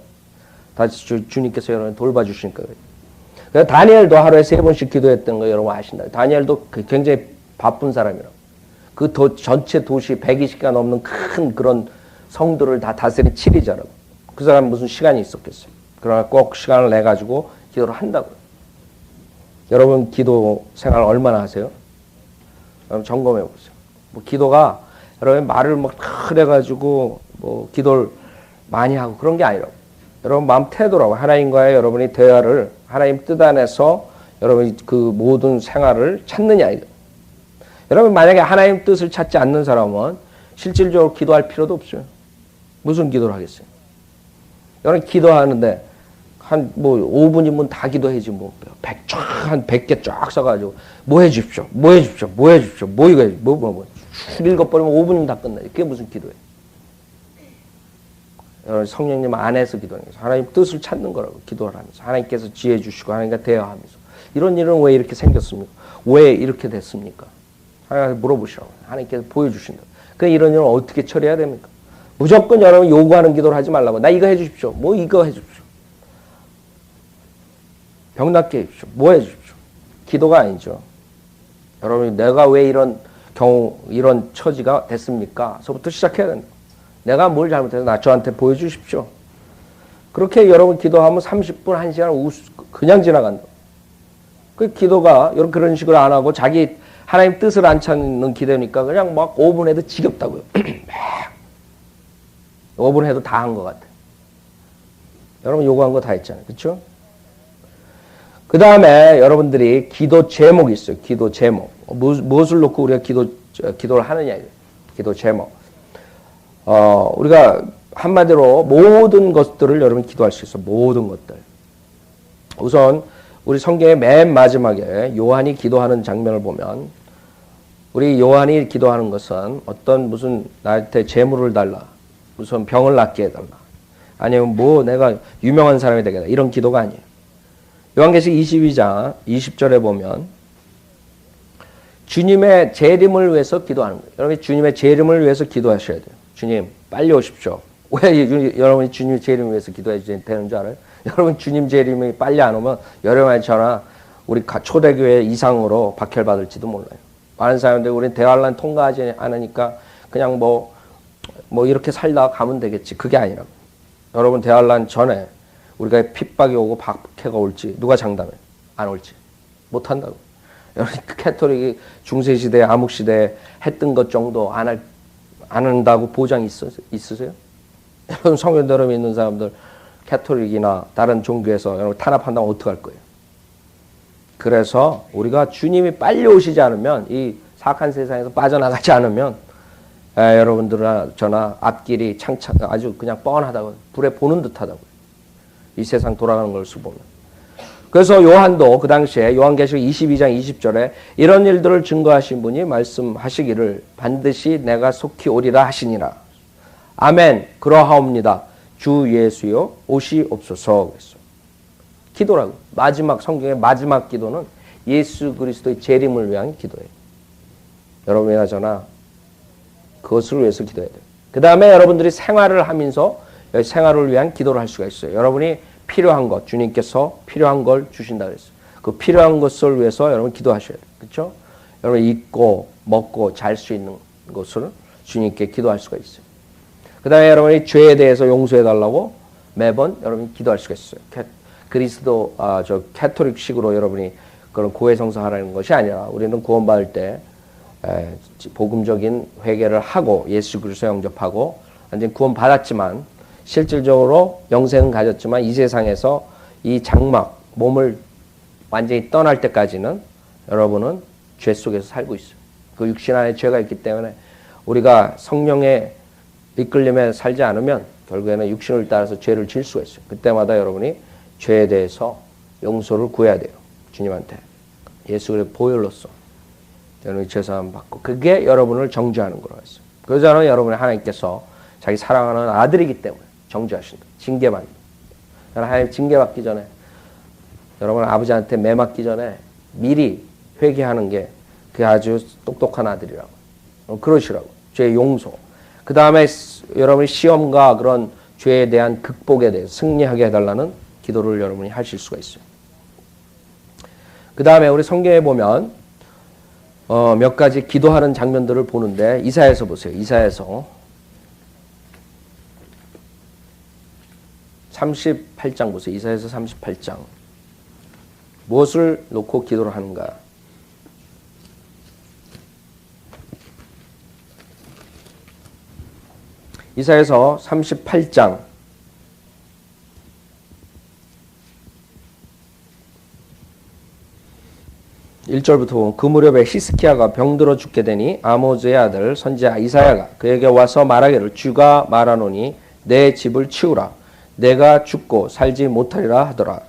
다 주님께서 여러분 돌봐주시니까 그래요. 그래서 다니엘도 하루에 3번씩 기도했던 거 여러분 아신다. 다니엘도 굉장히 바쁜 사람이라고. 그 전체 도시 120개가 넘는 큰 그런 성들을 다 다스린 치리자라고. 그 사람은 무슨 시간이 있었겠어요. 그러나 꼭 시간을 내가지고 기도를 한다고요. 여러분 기도 생활 얼마나 하세요? 여러분 점검해 보세요. 뭐 기도가 여러분 말을 막 해가지고 뭐 기도를 많이 하고 그런 게 아니라고. 여러분 마음 태도라고. 하나님과의 여러분이 대화를 하나님 뜻 안에서 여러분이 그 모든 생활을 찾느냐 이거. 여러분 만약에 하나님 뜻을 찾지 않는 사람은 실질적으로 기도할 필요도 없어요. 무슨 기도를 하겠어요? 여러분 기도하는데 한 뭐 5분이면 다 기도해야지 뭐 한 100개 쫙 써가지고 뭐 해주십시오, 뭐 해주십시오, 뭐 해주십시오, 뭐 이거 뭐 읽어버리면 5분이면 다 끝나요. 그게 무슨 기도예요? 여러분 성령님 안에서 기도하는 거죠. 하나님 뜻을 찾는 거라고 기도를 하면서 하나님께서 지혜 주시고 하나님과 대화하면서 이런 일은 왜 이렇게 생겼습니까? 왜 이렇게 됐습니까? 하나님 물어보시라고. 하나님께서 보여주신다. 그 이런 일은 어떻게 처리해야 됩니까? 무조건 여러분 요구하는 기도를 하지 말라고. 나 이거 해주십시오. 뭐 이거 해주십시오. 병 낫게 해주십시오. 뭐 해주십시오. 기도가 아니죠. 여러분 내가 왜 이런 경우 이런 처지가 됐습니까? 서부터 시작해야 된다. 내가 뭘 잘못해서 저한테 보여주십시오. 그렇게 여러분 기도하면 30분, 1시간 그냥 지나간다. 그 기도가 그런 식으로 안 하고 자기 하나님 뜻을 안 찾는 기도니까 그냥 막 5분 해도 지겹다고요. 5분 해도 다 한 것 같아요. 여러분 요구한 거 다 했잖아요. 그렇죠? 그 다음에 여러분들이 기도 제목이 있어요. 기도 제목. 무엇을 놓고 우리가 기도를 하느냐. 기도 제목. 우리가 한마디로 모든 것들을 여러분 기도할 수 있어요. 모든 것들. 우선 우리 성경의 맨 마지막에 요한이 기도하는 장면을 보면 우리 요한이 기도하는 것은 어떤 무슨 나한테 재물을 달라. 무슨 병을 낫게 해달라. 아니면 뭐 내가 유명한 사람이 되게 해달라. 이런 기도가 아니에요. 요한계시록 22장 20절에 보면 주님의 재림을 위해서 기도하는 거예요. 여러분 주님의 재림을 위해서 기도하셔야 돼요. 주님 빨리 오십시오. 왜 여러분이 주님의 재림을 위해서 기도해야 되는 줄 알아요? 여러분 주님 재림이 빨리 안 오면 여러분의 저나 우리 초대교회 이상으로 박해받을지도 몰라요. 많은 사람들이 우리는 대환란 통과하지 않으니까 그냥 뭐 이렇게 살다가 가면 되겠지. 그게 아니라고. 여러분 대환란 전에 우리가 핍박이 오고 박해가 올지 누가 장담해? 안 올지. 못한다고. 여러분 캐토릭이 중세시대 암흑시대에 했던 것 정도 안 한다고 보장이 있으세요? 여러분 성경대로 믿는 사람들 캐토릭이나 다른 종교에서 여러분 탄압한다면 어떡할 거예요? 그래서 우리가 주님이 빨리 오시지 않으면 이 사악한 세상에서 빠져나가지 않으면 여러분들이나 저나 앞길이 창창 아주 그냥 뻔하다고 불에 보는 듯하다고 이 세상 돌아가는 것을 보면. 그래서 요한도 그 당시에 요한계시록 22장 20절에 이런 일들을 증거하신 분이 말씀하시기를 반드시 내가 속히 오리라 하시니라. 아멘 그러하옵니다. 주 예수여 오시옵소서. 그랬어. 기도라고. 마지막 성경의 마지막 기도는 예수 그리스도의 재림을 위한 기도예요. 여러분이나 저나 그것을 위해서 기도해야 돼요. 그 다음에 여러분들이 생활을 하면서 생활을 위한 기도를 할 수가 있어요. 여러분이 필요한 것, 주님께서 필요한 걸 주신다 그랬어요. 그 필요한 것을 위해서 여러분 기도하셔야 돼요. 그렇죠? 여러분 입고 먹고 잘 수 있는 것을 주님께 기도할 수가 있어요. 그 다음에 여러분이 죄에 대해서 용서해 달라고 매번 여러분이 기도할 수가 있어요. 그리스도 캐토릭식으로 여러분이 그런 고해성사하라는 것이 아니라 우리는 구원받을 때 복음적인 회개를 하고 예수 그리스도 영접하고 완전 구원받았지만 실질적으로 영생은 가졌지만 이 세상에서 이 장막 몸을 완전히 떠날 때까지는 여러분은 죄 속에서 살고 있어요. 그 육신 안에 죄가 있기 때문에 우리가 성령의 이끌림에 살지 않으면 결국에는 육신을 따라서 죄를 지을 수가 있어요. 그때마다 여러분이 죄에 대해서 용서를 구해야 돼요. 주님한테. 예수 그리스도의 보혈로서 여러분이 죄사함 받고 그게 여러분을 정죄하는 거라고 했어요. 그러잖아요. 여러분의 하나님께서 자기 사랑하는 아들이기 때문에 정죄하신다. 징계받는다. 하나님 징계받기 전에 여러분 아버지한테 매 맞기 전에 미리 회개하는 게 그게 아주 똑똑한 아들이라고. 그러시라고. 죄 용서. 그 다음에 여러분이 시험과 그런 죄에 대한 극복에 대해서 승리하게 해달라는 기도를 여러분이 하실 수가 있어요. 그 다음에 우리 성경에 보면 몇 가지 기도하는 장면들을 보는데 이사야서 보세요. 이사야서 38장 보세요. 이사야서 38장. 무엇을 놓고 기도를 하는가? 이사야서 38장 1절부터 보면 그 무렵에 히스키야가 병들어 죽게 되니 아모즈의 아들 선지자 이사야가 그에게 와서 말하기를 주가 말하노니 내 집을 치우라 내가 죽고 살지 못하리라 하더라.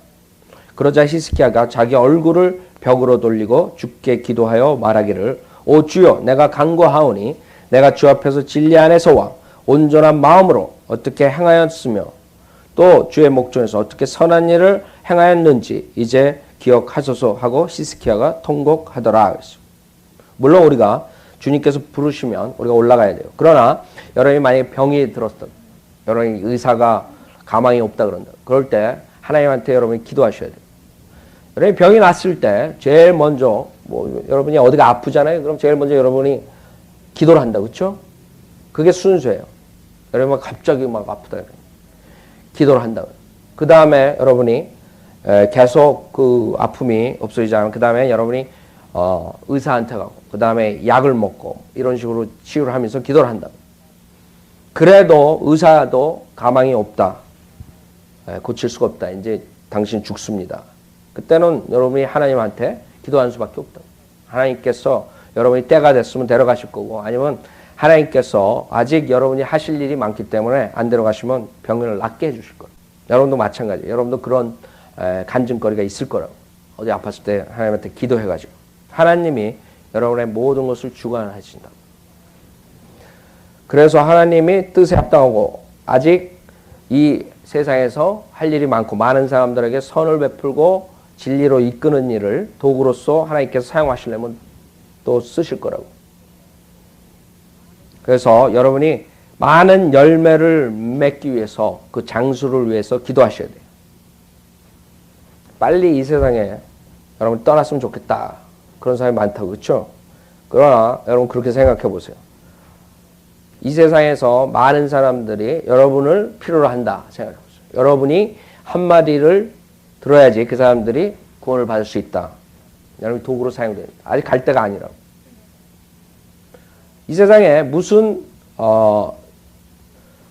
그러자 히스키야가 자기 얼굴을 벽으로 돌리고 주께 기도하여 말하기를 오 주여 내가 간구하오니 내가 주 앞에서 진리 안에서와 온전한 마음으로 어떻게 행하였으며 또 주의 목전에서 어떻게 선한 일을 행하였는지 이제 기억하소서 하고 히스키야가 통곡하더라. 물론 우리가 주님께서 부르시면 우리가 올라가야 돼요. 그러나 여러분이 만약에 병이 들었던 여러분이 의사가 가망이 없다 그런다. 그럴 때 하나님한테 여러분이 기도하셔야 돼요. 여러분이 병이 났을 때 제일 먼저 여러분이 어디가 아프잖아요. 그럼 제일 먼저 여러분이 기도를 한다. 그렇죠? 그게 순서예요. 여러분 갑자기 막 아프다. 기도를 한다. 그 다음에 여러분이 계속 그 아픔이 없어지지 않으면 그 다음에 여러분이 의사한테 가고 그 다음에 약을 먹고 이런 식으로 치유를 하면서 기도를 한다. 그래도 의사도 가망이 없다. 고칠 수가 없다. 이제 당신 죽습니다. 그때는 여러분이 하나님한테 기도하는 수밖에 없다. 하나님께서 여러분이 때가 됐으면 데려가실 거고 아니면 하나님께서 아직 여러분이 하실 일이 많기 때문에 안 데려가시면 병을 낫게 해주실 거예요. 여러분도 마찬가지예요. 여러분도 그런 간증거리가 있을 거라고. 어디 아팠을 때 하나님한테 기도해가지고 하나님이 여러분의 모든 것을 주관하신다. 그래서 하나님이 뜻에 합당하고 아직 이 세상에서 할 일이 많고 많은 사람들에게 선을 베풀고 진리로 이끄는 일을 도구로서 하나님께서 사용하시려면 또 쓰실 거라고. 그래서 여러분이 많은 열매를 맺기 위해서 그 장수를 위해서 기도하셔야 돼요. 빨리 이 세상에 여러분 떠났으면 좋겠다. 그런 사람이 많다고. 그렇죠? 그러나 여러분 그렇게 생각해 보세요. 이 세상에서 많은 사람들이 여러분을 필요로 한다 생각해 보세요. 여러분이 한마디를 들어야지 그 사람들이 구원을 받을 수 있다. 여러분 도구로 사용됩니다. 아직 갈 때가 아니라고. 이 세상에 무슨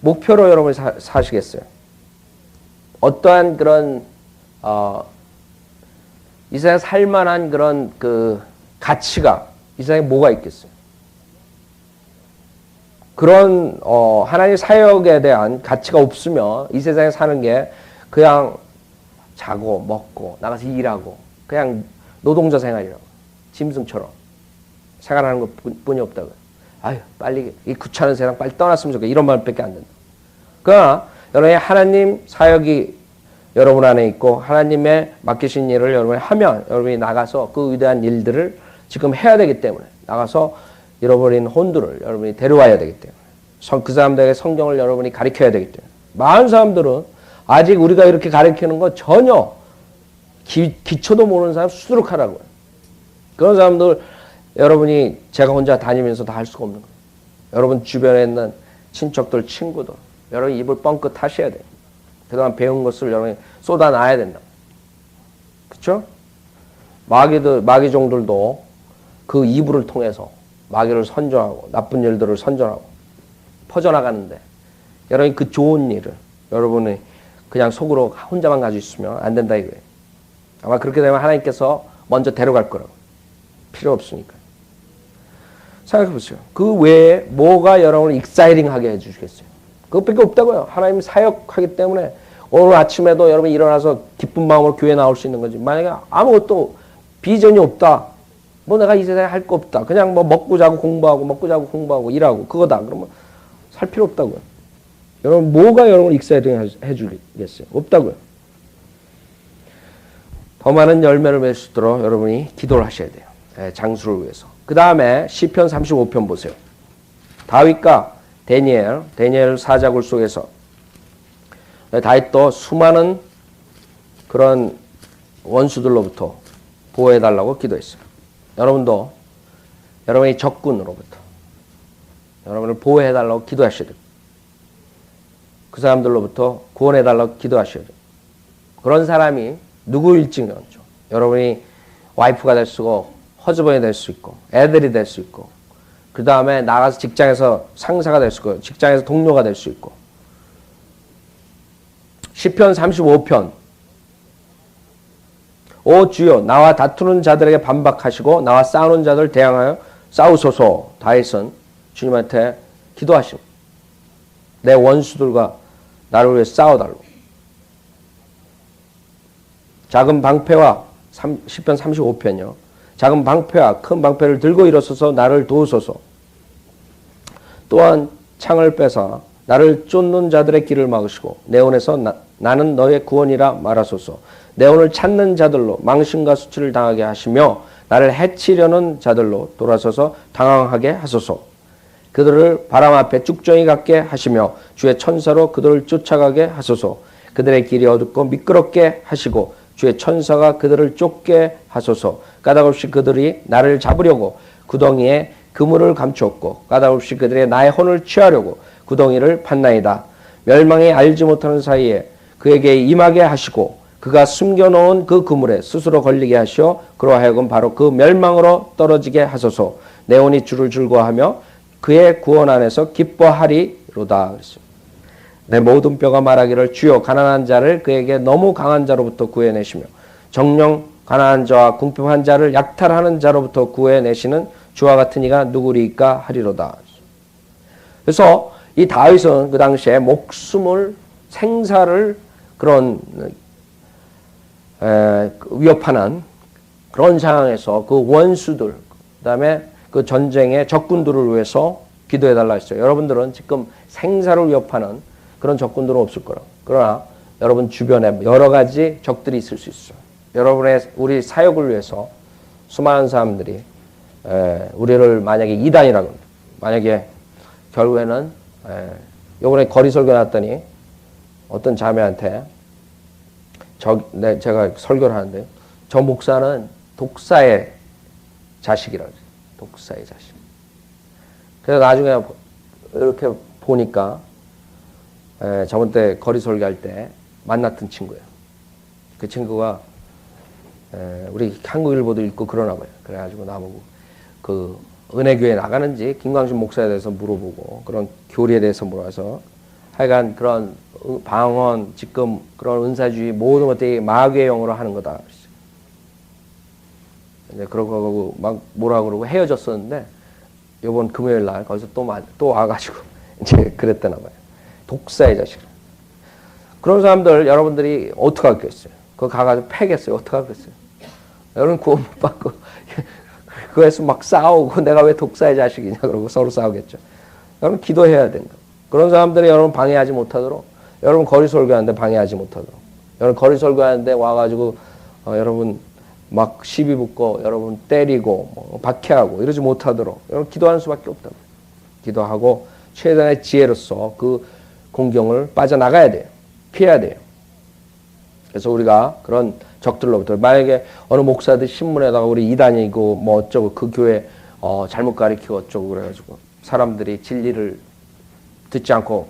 목표로 여러분이 사시겠어요? 어떠한 그런 이 세상에 살만한 그런 그 가치가 이 세상에 뭐가 있겠어요? 그런 하나님 사역에 대한 가치가 없으면 이 세상에 사는 게 그냥 자고 먹고 나가서 일하고 그냥 노동자 생활이라고 짐승처럼 생활하는 것뿐이 없다고요. 아유 빨리 이 귀찮은 세상 빨리 떠났으면 좋겠다 이런 말밖에 안 된다. 그러나 여러분의 하나님 사역이 여러분 안에 있고 하나님의 맡기신 일을 여러분이 하면 여러분이 나가서 그 위대한 일들을 지금 해야 되기 때문에 나가서 잃어버린 혼들을 여러분이 데려와야 되기 때문에 그 사람들에게 성경을 여러분이 가르쳐야 되기 때문에 많은 사람들은 아직 우리가 이렇게 가르치는 거 전혀 기초도 모르는 사람 수두룩하라고요. 그런 사람들 여러분이 제가 혼자 다니면서 다 할 수가 없는 거예요. 여러분 주변에 있는 친척들, 친구들 여러분 입을 뻥끗 하셔야 돼요. 그동안 배운 것을 여러분이 쏟아놔야 된다. 그렇죠? 마귀종들도 그 이불을 통해서 마귀를 선전하고 나쁜 일들을 선전하고 퍼져나가는데 여러분이 그 좋은 일을 여러분이 그냥 속으로 혼자만 가지고 있으면 안 된다 이거예요. 아마 그렇게 되면 하나님께서 먼저 데려갈 거라고. 필요 없으니까. 생각해 보세요. 그 외에 뭐가 여러분을 익사이팅하게 해주시겠어요? 그것밖에 없다고요. 하나님 사역하기 때문에 오늘 아침에도 여러분이 일어나서 기쁜 마음으로 교회 나올 수 있는 거지. 만약에 아무것도 비전이 없다. 뭐 내가 이 세상에 할 거 없다. 그냥 뭐 먹고 자고 공부하고 일하고 그거다. 그러면 살 필요 없다고요. 여러분 뭐가 여러분을 익사이팅 해주겠어요? 없다고요. 더 많은 열매를 맺을 수 있도록 여러분이 기도를 하셔야 돼요. 장수를 위해서. 그 다음에 시편 35편 보세요. 다윗과 다니엘 사자굴 속에서 다윗도 수많은 그런 원수들로부터 보호해달라고 기도했어요. 여러분도 여러분의 적군으로부터 여러분을 보호해달라고 기도하셔야 돼요. 그 사람들로부터 구원해달라고 기도하셔야 돼요. 그런 사람이 누구일지는죠. 여러분이 와이프가 될 수 있고 허즈번이 될 수 있고 애들이 될 수 있고 그 다음에 나가서 직장에서 상사가 될 수 있고 직장에서 동료가 될 수 있고 시편 35편 오 주여 나와 다투는 자들에게 반박하시고 나와 싸우는 자들 대항하여 싸우소서. 다윗은 주님한테 기도하십니다. 내 원수들과 나를 위해 싸워달라고. 작은 방패와 시편 35편이요. 작은 방패와 큰 방패를 들고 일어서서 나를 도우소서. 또한 창을 빼사 나를 쫓는 자들의 길을 막으시고 내 손에서 나는 너의 구원이라 말하소서. 내 오늘 찾는 자들로 망신과 수치를 당하게 하시며 나를 해치려는 자들로 돌아서서 당황하게 하소서. 그들을 바람 앞에 쭉정이 같게 하시며 주의 천사로 그들을 쫓아가게 하소서. 그들의 길이 어둡고 미끄럽게 하시고 주의 천사가 그들을 쫓게 하소서. 까닭없이 그들이 나를 잡으려고 구덩이에 그물을 감추었고 까닭없이 그들의 나의 혼을 취하려고 구덩이를 팠나이다. 멸망이 알지 못하는 사이에 그에게 임하게 하시고 그가 숨겨놓은 그 그물에 스스로 걸리게 하시어 그로 하여금 바로 그 멸망으로 떨어지게 하소서. 내 혼이 주를 즐거워하며 그의 구원 안에서 기뻐하리로다. 그랬어요. 내 모든 뼈가 말하기를 주여 가난한 자를 그에게 너무 강한 자로부터 구해내시며 정령 가난한 자와 궁핍한 자를 약탈하는 자로부터 구해내시는 주와 같은 이가 누구리까 하리로다. 그래서 이 다윗은 그 당시에 목숨을 생사를 그런 위협하는 그런 상황에서 그 원수들 그다음에 그 전쟁의 적군들을 위해서 기도해달라 했어요. 여러분들은 지금 생사를 위협하는 그런 적군들은 없을 거라고. 그러나 여러분 주변에 여러 가지 적들이 있을 수 있어요. 우리 사역을 위해서 수많은 사람들이 우리를 만약에 이단이라고 합니다. 만약에 결국에는 요번에 거리 설교 났더니 어떤 자매한테 제가 설교를 하는데 저 목사는 독사의 자식이라고 해요. 독사의 자식. 그래서 나중에 이렇게 보니까 저번 때 거리 설교할 때 만났던 친구예요. 그 친구가 우리 한국일보도 읽고 그러나 봐요. 그래가지고 나보고 그 은혜교회 나가는지 김광신 목사에 대해서 물어보고 그런 교리에 대해서 물어서 하여간 그런 방언, 지금 그런 은사주의 모든 것들이 마귀의 영으로 하는 거다. 이제 그러고 막 뭐라 그러고 헤어졌었는데 요번 금요일 날 거기서 또 와가지고 이제 그랬다나 봐요. 독사의 자식. 그런 사람들 여러분들이 어떻게 하겠어요? 그거 가가지고 패겠어요? 어떻게 하겠어요? 여러분 구원 못 받고 그거에서 막 싸우고 내가 왜 독사의 자식이냐 그러고 서로 싸우겠죠. 여러분 기도해야 된다. 그런 사람들이 여러분 방해하지 못하도록, 여러분 거리 설교하는데 방해하지 못하도록, 여러분 거리 설교하는데 와가지고 여러분 막 시비 붙고 여러분 때리고 뭐 박해하고 이러지 못하도록 여러분 기도하는 수밖에 없다. 기도하고 최대한의 지혜로서 그 공경을 빠져나가야 돼요. 피해야 돼요. 그래서 우리가 그런 적들로부터, 만약에 어느 목사들 신문에다가 우리 이단이고 뭐 어쩌고 그 교회 잘못 가르치고 어쩌고 그래가지고 사람들이 진리를 듣지 않고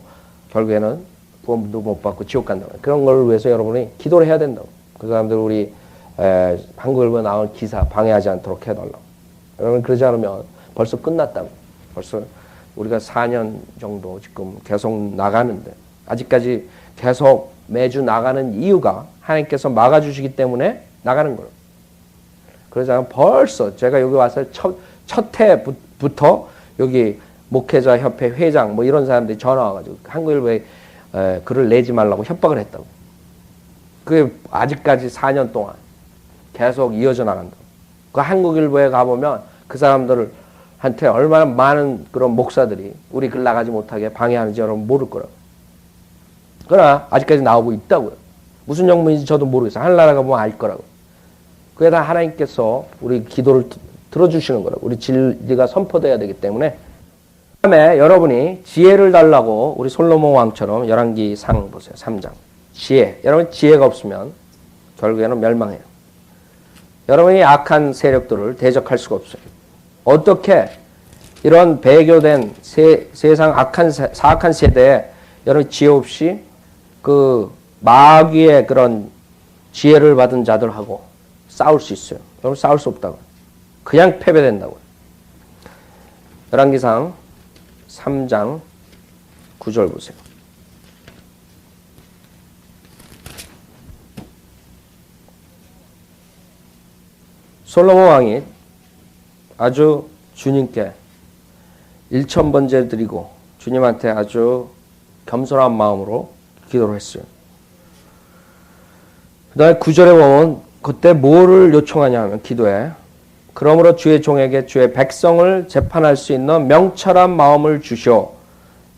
결국에는 구원도 못 받고 지옥 간다고. 그런 걸 위해서 여러분이 기도를 해야 된다고. 그 사람들 우리 한국일보에 나온 기사 방해하지 않도록 해달라고. 여러분 그러지 않으면 벌써 끝났다고. 벌써 우리가 4년 정도 지금 계속 나가는데 아직까지 계속 매주 나가는 이유가 하나님께서 막아주시기 때문에 나가는 거예요. 그러지 않으면 벌써 제가 여기 와서 첫 해부터 여기 목회자 협회 회장 뭐 이런 사람들이 전화 와가지고 한국일보에 글을 내지 말라고 협박을 했다고. 그게 아직까지 4년 동안 계속 이어져 나간다고. 그 한국일보에 가보면 그 사람들한테 얼마나 많은 그런 목사들이 우리 글 나가지 못하게 방해하는지 여러분 모를 거라고. 그러나 아직까지 나오고 있다고요. 무슨 영문인지 저도 모르겠어요. 하늘나라 가보면 알 거라고. 그게 다 하나님께서 우리 기도를 들어주시는 거라고. 우리 진리가 선포돼야 되기 때문에. 그 다음에 여러분이 지혜를 달라고 우리 솔로몬 왕처럼 열왕기상 보세요. 3장. 지혜. 여러분 지혜가 없으면 결국에는 멸망해요. 여러분이 악한 세력들을 대적할 수가 없어요. 어떻게 이런 배교된 세상 사악한 세대에 여러분 지혜 없이 그 마귀의 그런 지혜를 받은 자들하고 싸울 수 있어요. 여러분 싸울 수 없다고. 그냥 패배된다고요. 열왕기상 3장 9절 보세요. 솔로몬 왕이 아주 주님께 1000번째 드리고 주님한테 아주 겸손한 마음으로 기도를 했어요. 그 다음에 9절에 보면 그때 뭐를 요청하냐 하면 기도해. 그러므로 주의 종에게 주의 백성을 재판할 수 있는 명철한 마음을 주시오.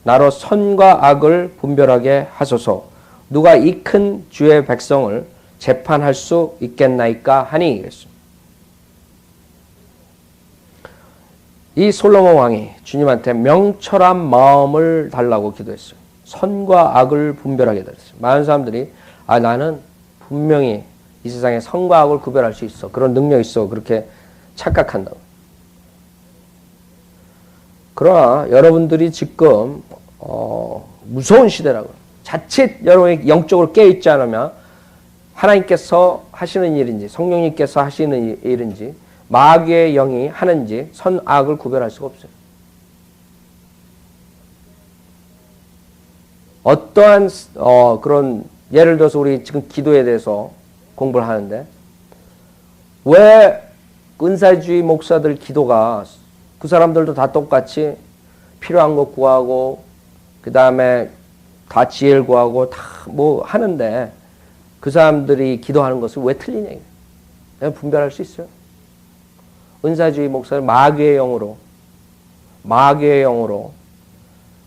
나로 선과 악을 분별하게 하소서. 누가 이 큰 주의 백성을 재판할 수 있겠나이까 하니. 이 솔로몬 왕이 주님한테 명철한 마음을 달라고 기도했어요. 선과 악을 분별하게 달았어요. 많은 사람들이 나는 분명히 이 세상에 선과 악을 구별할 수 있어. 그런 능력이 있어. 그렇게 착각한다고. 그러나 여러분들이 지금 무서운 시대라고. 자칫 여러분이 영적으로 깨어있지 않으면 하나님께서 하시는 일인지 성령님께서 하시는 일인지 마귀의 영이 하는지 선악을 구별할 수가 없어요. 어떠한 그런 예를 들어서 우리 지금 기도에 대해서 공부를 하는데 왜 은사주의 목사들 기도가 그 사람들도 다 똑같이 필요한 거 구하고 그 다음에 다 지혜를 구하고 다 뭐 하는데 그 사람들이 기도하는 것을 왜 틀리냐 이거예요. 분별할 수 있어요. 은사주의 목사를 마귀의 영으로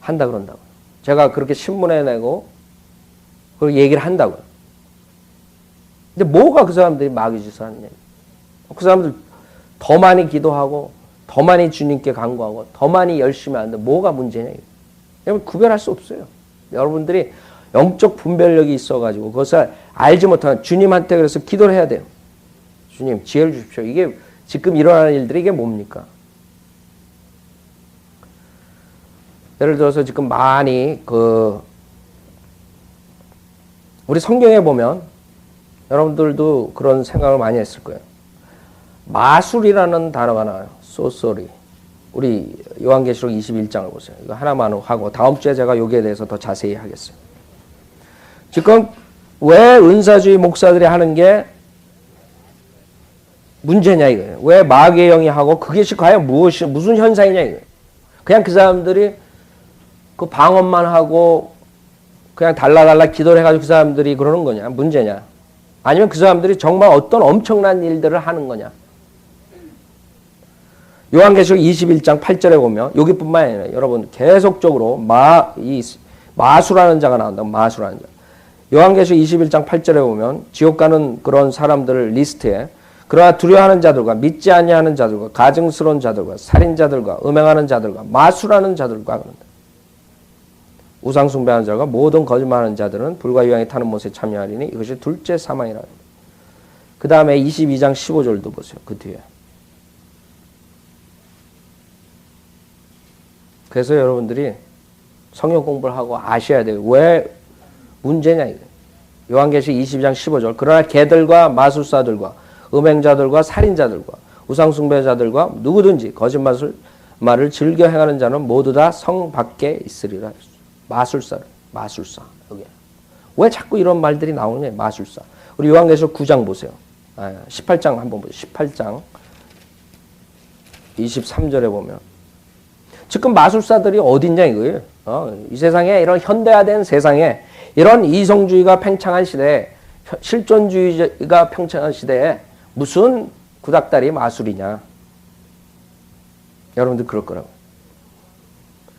한다 그런다고. 제가 그렇게 신문에 내고 그리고 얘기를 한다고요. 근데 뭐가 그 사람들이 마귀 짓을 하느냐. 그 사람들 더 많이 기도하고 더 많이 주님께 간구하고 더 많이 열심히 하는데 뭐가 문제냐. 여러분 구별할 수 없어요. 여러분들이 영적 분별력이 있어가지고 그것을 알지 못하는 주님한테 그래서 기도를 해야 돼요. 주님 지혜를 주십시오. 이게 지금 일어나는 일들이 이게 뭡니까? 예를 들어서 지금 많이 우리 성경에 보면 여러분들도 그런 생각을 많이 했을 거예요. 마술이라는 단어가 나와요. 소소리. 우리 요한계시록 21장을 보세요. 이거 하나만 하고 다음 주에 제가 여기에 대해서 더 자세히 하겠어요. 지금 왜 은사주의 목사들이 하는 게 문제냐 이거예요. 왜 마귀의 영이 하고 그것이 과연 무슨 현상이냐 이거예요. 그냥 그 사람들이 그 방언만 하고 그냥 달라달라 기도를 해가지고 그 사람들이 그러는 거냐? 문제냐? 아니면 그 사람들이 정말 어떤 엄청난 일들을 하는 거냐? 요한계시록 21장 8절에 보면 여기뿐만 아니라 여러분 계속적으로 마수라는 자가 나온다. 마수라는 자. 요한계시록 21장 8절에 보면 지옥 가는 그런 사람들을 리스트에 그러나 두려워하는 자들과 믿지 아니하는 자들과 가증스러운 자들과 살인자들과 음행하는 자들과 마술하는 자들과 그런다. 우상 숭배하는 자들과 모든 거짓말하는 자들은 불과 유황이 타는 못에 참여하리니 이것이 둘째 사망이라. 그 다음에 22장 15절도 보세요. 그 뒤에. 그래서 여러분들이 성경 공부를 하고 아셔야 돼요. 왜 문제냐 이거. 요한계시록 22장 15절. 그러나 개들과 마술사들과 음행자들과 살인자들과 우상숭배자들과 누구든지 거짓말을 즐겨 행하는 자는 모두 다 성 밖에 있으리라. 마술사. 여기. 왜 자꾸 이런 말들이 나오느냐. 마술사. 우리 요한계시록 9장 보세요. 18장 한번 보세요. 18장 23절에 보면 지금 마술사들이 어딨냐 이거예요. 이 세상에 이런 현대화된 세상에 이런 이성주의가 팽창한 시대에 실존주의가 팽창한 시대에 무슨 구닥다리 마술이냐. 여러분들 그럴 거라고.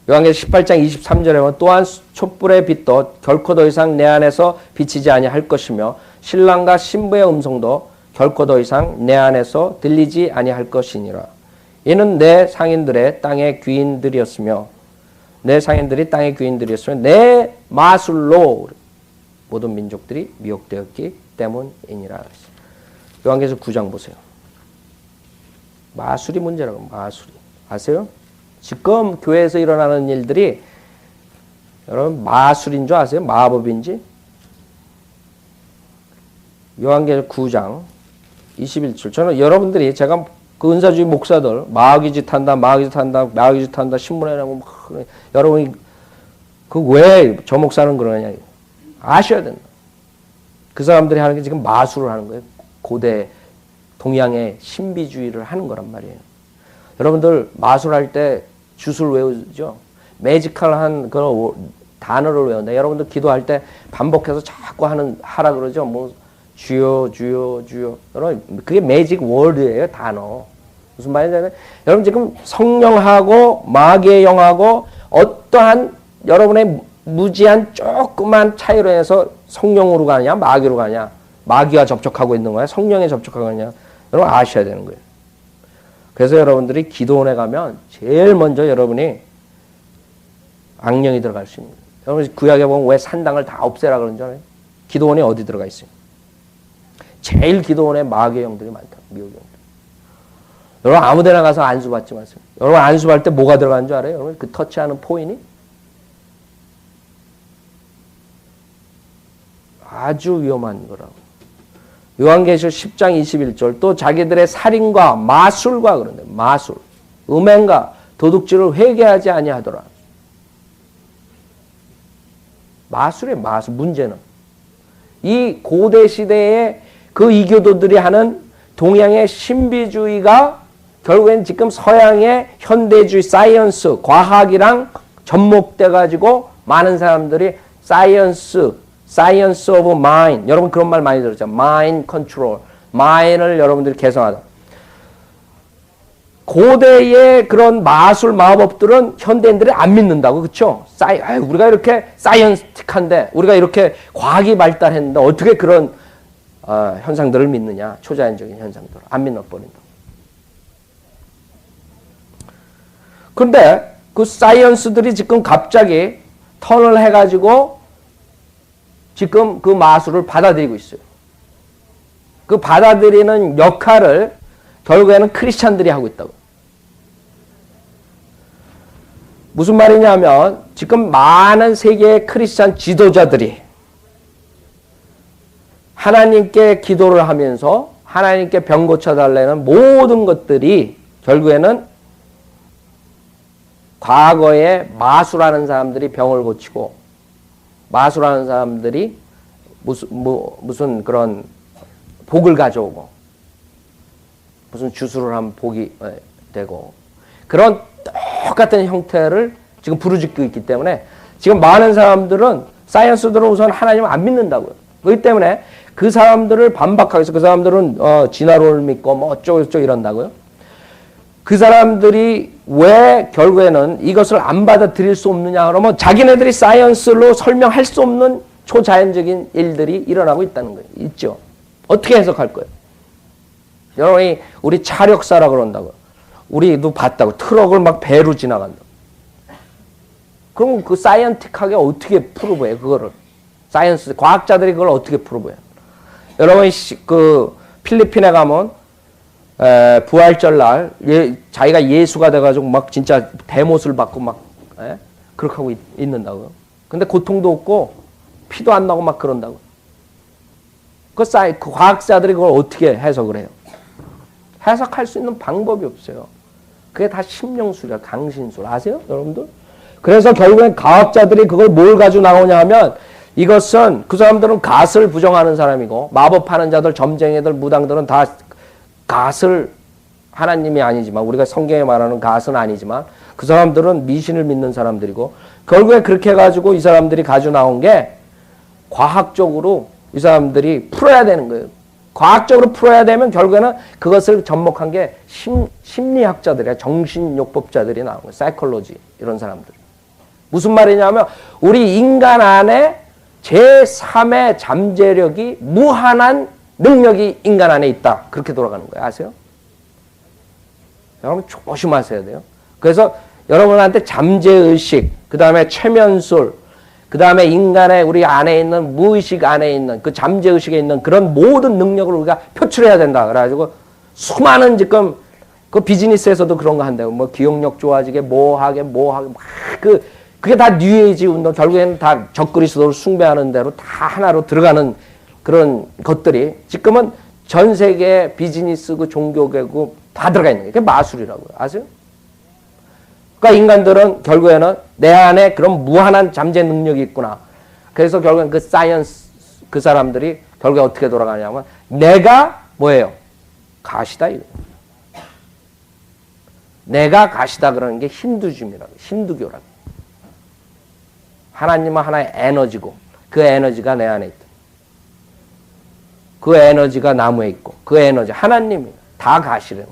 요한계시록 18장 23절에 보면 또한 촛불의 빛도 결코 더 이상 내 안에서 비치지 아니할 것이며 신랑과 신부의 음성도 결코 더 이상 내 안에서 들리지 아니할 것이니라. 이는 내 상인들의 땅의 귀인들이었으며 내 마술로 모든 민족들이 미혹되었기 때문이니라. 요한계시록 9장 보세요. 마술이 문제라고. 마술이. 아세요? 지금 교회에서 일어나는 일들이 여러분 마술인 줄 아세요? 마법인지? 요한계시록 9장 21절. 저는 여러분들이 제가 그 은사주의 목사들 마귀 짓 한다 신문에 나오고 여러분이 그 왜 저 목사는 그러냐 아셔야 된다. 그 사람들이 하는 게 지금 마술을 하는 거예요. 고대 동양의 신비주의를 하는 거란 말이에요. 여러분들 마술할 때 주술 외우죠. 매지컬한 그런 단어를 외운다. 여러분들 기도할 때 반복해서 자꾸 하라 그러죠. 뭐 주여. 여러분 그게 매직 월드예요. 단어. 무슨 말이냐면 여러분 지금 성령하고 마귀의 영하고 어떠한 여러분의 무지한 조그만 차이로 해서 성령으로 가냐 마귀로 가냐 마귀와 접촉하고 있는 거야 성령에 접촉하고 있냐 여러분 아셔야 되는 거예요. 그래서 여러분들이 기도원에 가면 제일 먼저 여러분이 악령이 들어갈 수 있는 거예요. 여러분 구약에 보면 왜 산당을 다 없애라 그러는 줄 알아요? 기도원에 어디 들어가 있어요? 제일 기도원에 마귀의 영들이 많다. 미혹의 영들. 여러분 아무 데나 가서 안수 받지 마세요. 여러분 안수 받을 때 뭐가 들어가는 줄 알아요? 여러분 그 터치하는 포인이 아주 위험한 거라고. 요한계시록 10장 21절 또 자기들의 살인과 마술과 그런데 마술, 음행과 도둑질을 회개하지 아니하더라. 마술의 마술. 문제는 이 고대 시대에 그 이교도들이 하는 동양의 신비주의가 결국엔 지금 서양의 현대주의 사이언스, 과학이랑 접목돼 가지고 많은 사람들이 사이언스 오브 마인드. 여러분 그런 말 많이 들었죠. 마인드 컨트롤. 마인드를 여러분들이 개성하다. 고대의 그런 마술 마법들은 현대인들이 안 믿는다고. 그렇죠? 우리가 이렇게 사이언스틱한데 우리가 이렇게 과학이 발달했는데 어떻게 그런 현상들을 믿느냐. 초자연적인 현상들을 안 믿어버린다. 그런데 그 사이언스들이 지금 갑자기 턴을 해가지고 지금 그 마술을 받아들이고 있어요. 그 받아들이는 역할을 결국에는 크리스찬들이 하고 있다고. 무슨 말이냐면 지금 많은 세계의 크리스찬 지도자들이 하나님께 기도를 하면서 하나님께 병 고쳐달라는 모든 것들이 결국에는 과거에 마술하는 사람들이 병을 고치고 마술하는 사람들이 무슨 그런 복을 가져오고 무슨 주술을 하면 복이 되고 그런 똑같은 형태를 지금 부르짖고 있기 때문에 지금 많은 사람들은 사이언스들은 우선 하나님을 안 믿는다고요. 그렇기 때문에 그 사람들을 반박하기 위해서 그 사람들은 진화론을 믿고 뭐 어쩌고저쩌고 이런다고요. 그 사람들이 왜 결국에는 이것을 안 받아들일 수 없느냐 그러면 자기네들이 사이언스로 설명할 수 없는 초자연적인 일들이 일어나고 있다는 거예요. 있죠. 어떻게 해석할 거예요? 여러분이 우리 차력사라 그런다고. 우리도 봤다고. 트럭을 막 배로 지나간다고. 그럼 그 사이언틱하게 어떻게 프루브해요? 그거를. 사이언스, 과학자들이 그걸 어떻게 프루브해요? 여러분이 그 필리핀에 가면 부활절 날 자기가 예수가 돼가지고 막 진짜 대못을 받고 막 그렇게 하고 있는다고요. 근데 고통도 없고 피도 안 나고 막 그런다고. 그 과학자들이 그걸 어떻게 해석을 해요? 해석할 수 있는 방법이 없어요. 그게 다 심령술이야, 강신술. 아세요, 여러분들? 그래서 결국엔 과학자들이 그걸 뭘 가지고 나오냐 하면 이것은 그 사람들은 갓을 부정하는 사람이고 마법하는 자들, 점쟁이들, 무당들은 다 갓을 하나님이 아니지만 우리가 성경에 말하는 갓은 아니지만 그 사람들은 미신을 믿는 사람들이고 결국에 그렇게 해가지고 이 사람들이 가지고 나온 게 과학적으로 이 사람들이 풀어야 되는 거예요. 과학적으로 풀어야 되면 결국에는 그것을 접목한 게 심리학자들이야. 정신요법자들이 나온 거예요. 사이콜로지 이런 사람들. 무슨 말이냐면 우리 인간 안에 제3의 잠재력이 무한한 능력이 인간 안에 있다. 그렇게 돌아가는 거예요. 아세요? 여러분 조심하셔야 돼요. 그래서 여러분한테 잠재의식, 그 다음에 최면술, 그 다음에 인간의 우리 안에 있는 무의식 안에 있는 그 잠재의식에 있는 그런 모든 능력을 우리가 표출해야 된다. 그래가지고 수많은 지금 그 비즈니스에서도 그런 거 한다고. 뭐 기억력 좋아지게, 뭐하게, 막 그게 다 뉴에이지 운동, 결국에는 다 적그리스도를 숭배하는 대로 다 하나로 들어가는 그런 것들이 지금은 전 세계 비즈니스, 그 종교계고 다 들어가 있는 게 그게 마술이라고요. 아세요? 그러니까 인간들은 결국에는 내 안에 그런 무한한 잠재 능력이 있구나. 그래서 결국엔 그 사이언스, 그 사람들이 결국에 어떻게 돌아가냐면 내가 뭐예요? 가시다 이거. 내가 가시다 그러는 게 힌두즘이라고, 힌두교라고. 하나님은 하나의 에너지고 그 에너지가 내 안에 있다. 그 에너지가 나무에 있고 그 에너지 하나님이 다 가시래요.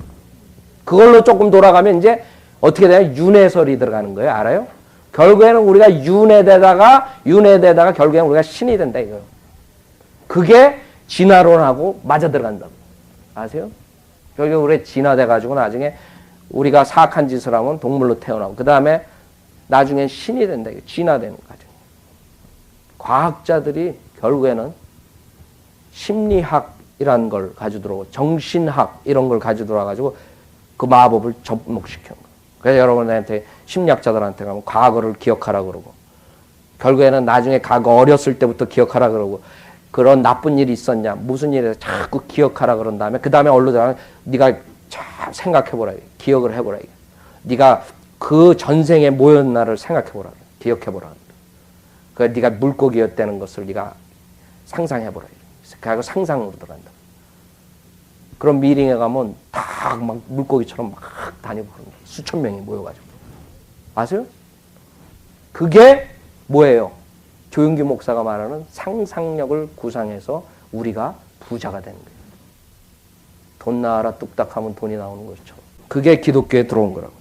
그걸로 조금 돌아가면 이제 어떻게 되냐? 윤회설이 들어가는 거예요. 알아요? 결국에는 우리가 윤회되다가 결국에는 우리가 신이 된다 이거예요. 그게 진화론하고 맞아 들어간다고. 아세요? 결국에 우리 진화돼가지고 나중에 우리가 사악한 짓을 하면 동물로 태어나고 그 다음에 나중엔 신이 된다. 이거 진화되는 과정. 과학자들이 결국에는 심리학이라는 걸 가지고 들어오고 정신학 이런 걸 가지고 들어와가지고 그 마법을 접목시킨 거예요. 그래서 여러분한테 심리학자들한테 가면 과거를 기억하라 그러고 결국에는 나중에 과거 어렸을 때부터 기억하라 그러고 그런 나쁜 일이 있었냐 무슨 일에서 자꾸 기억하라 그런 다음에 그 다음에 얼른 들어가면 네가 잘 생각해보라 기억을 해보라 네가 그 전생에 뭐였나를 생각해보라 기억해보라 그 네가 물고기였다는 것을 네가 상상해보라 그리고 상상으로 들어간다. 그런 미팅에 가면 다 막 물고기처럼 막 다니고 그런 게 수천 명이 모여가지고 아세요? 그게 뭐예요? 조용기 목사가 말하는 상상력을 구상해서 우리가 부자가 되는 거예요. 돈 나와라 뚝딱 하면 돈이 나오는 것처럼. 그게 기독교에 들어온 거라고.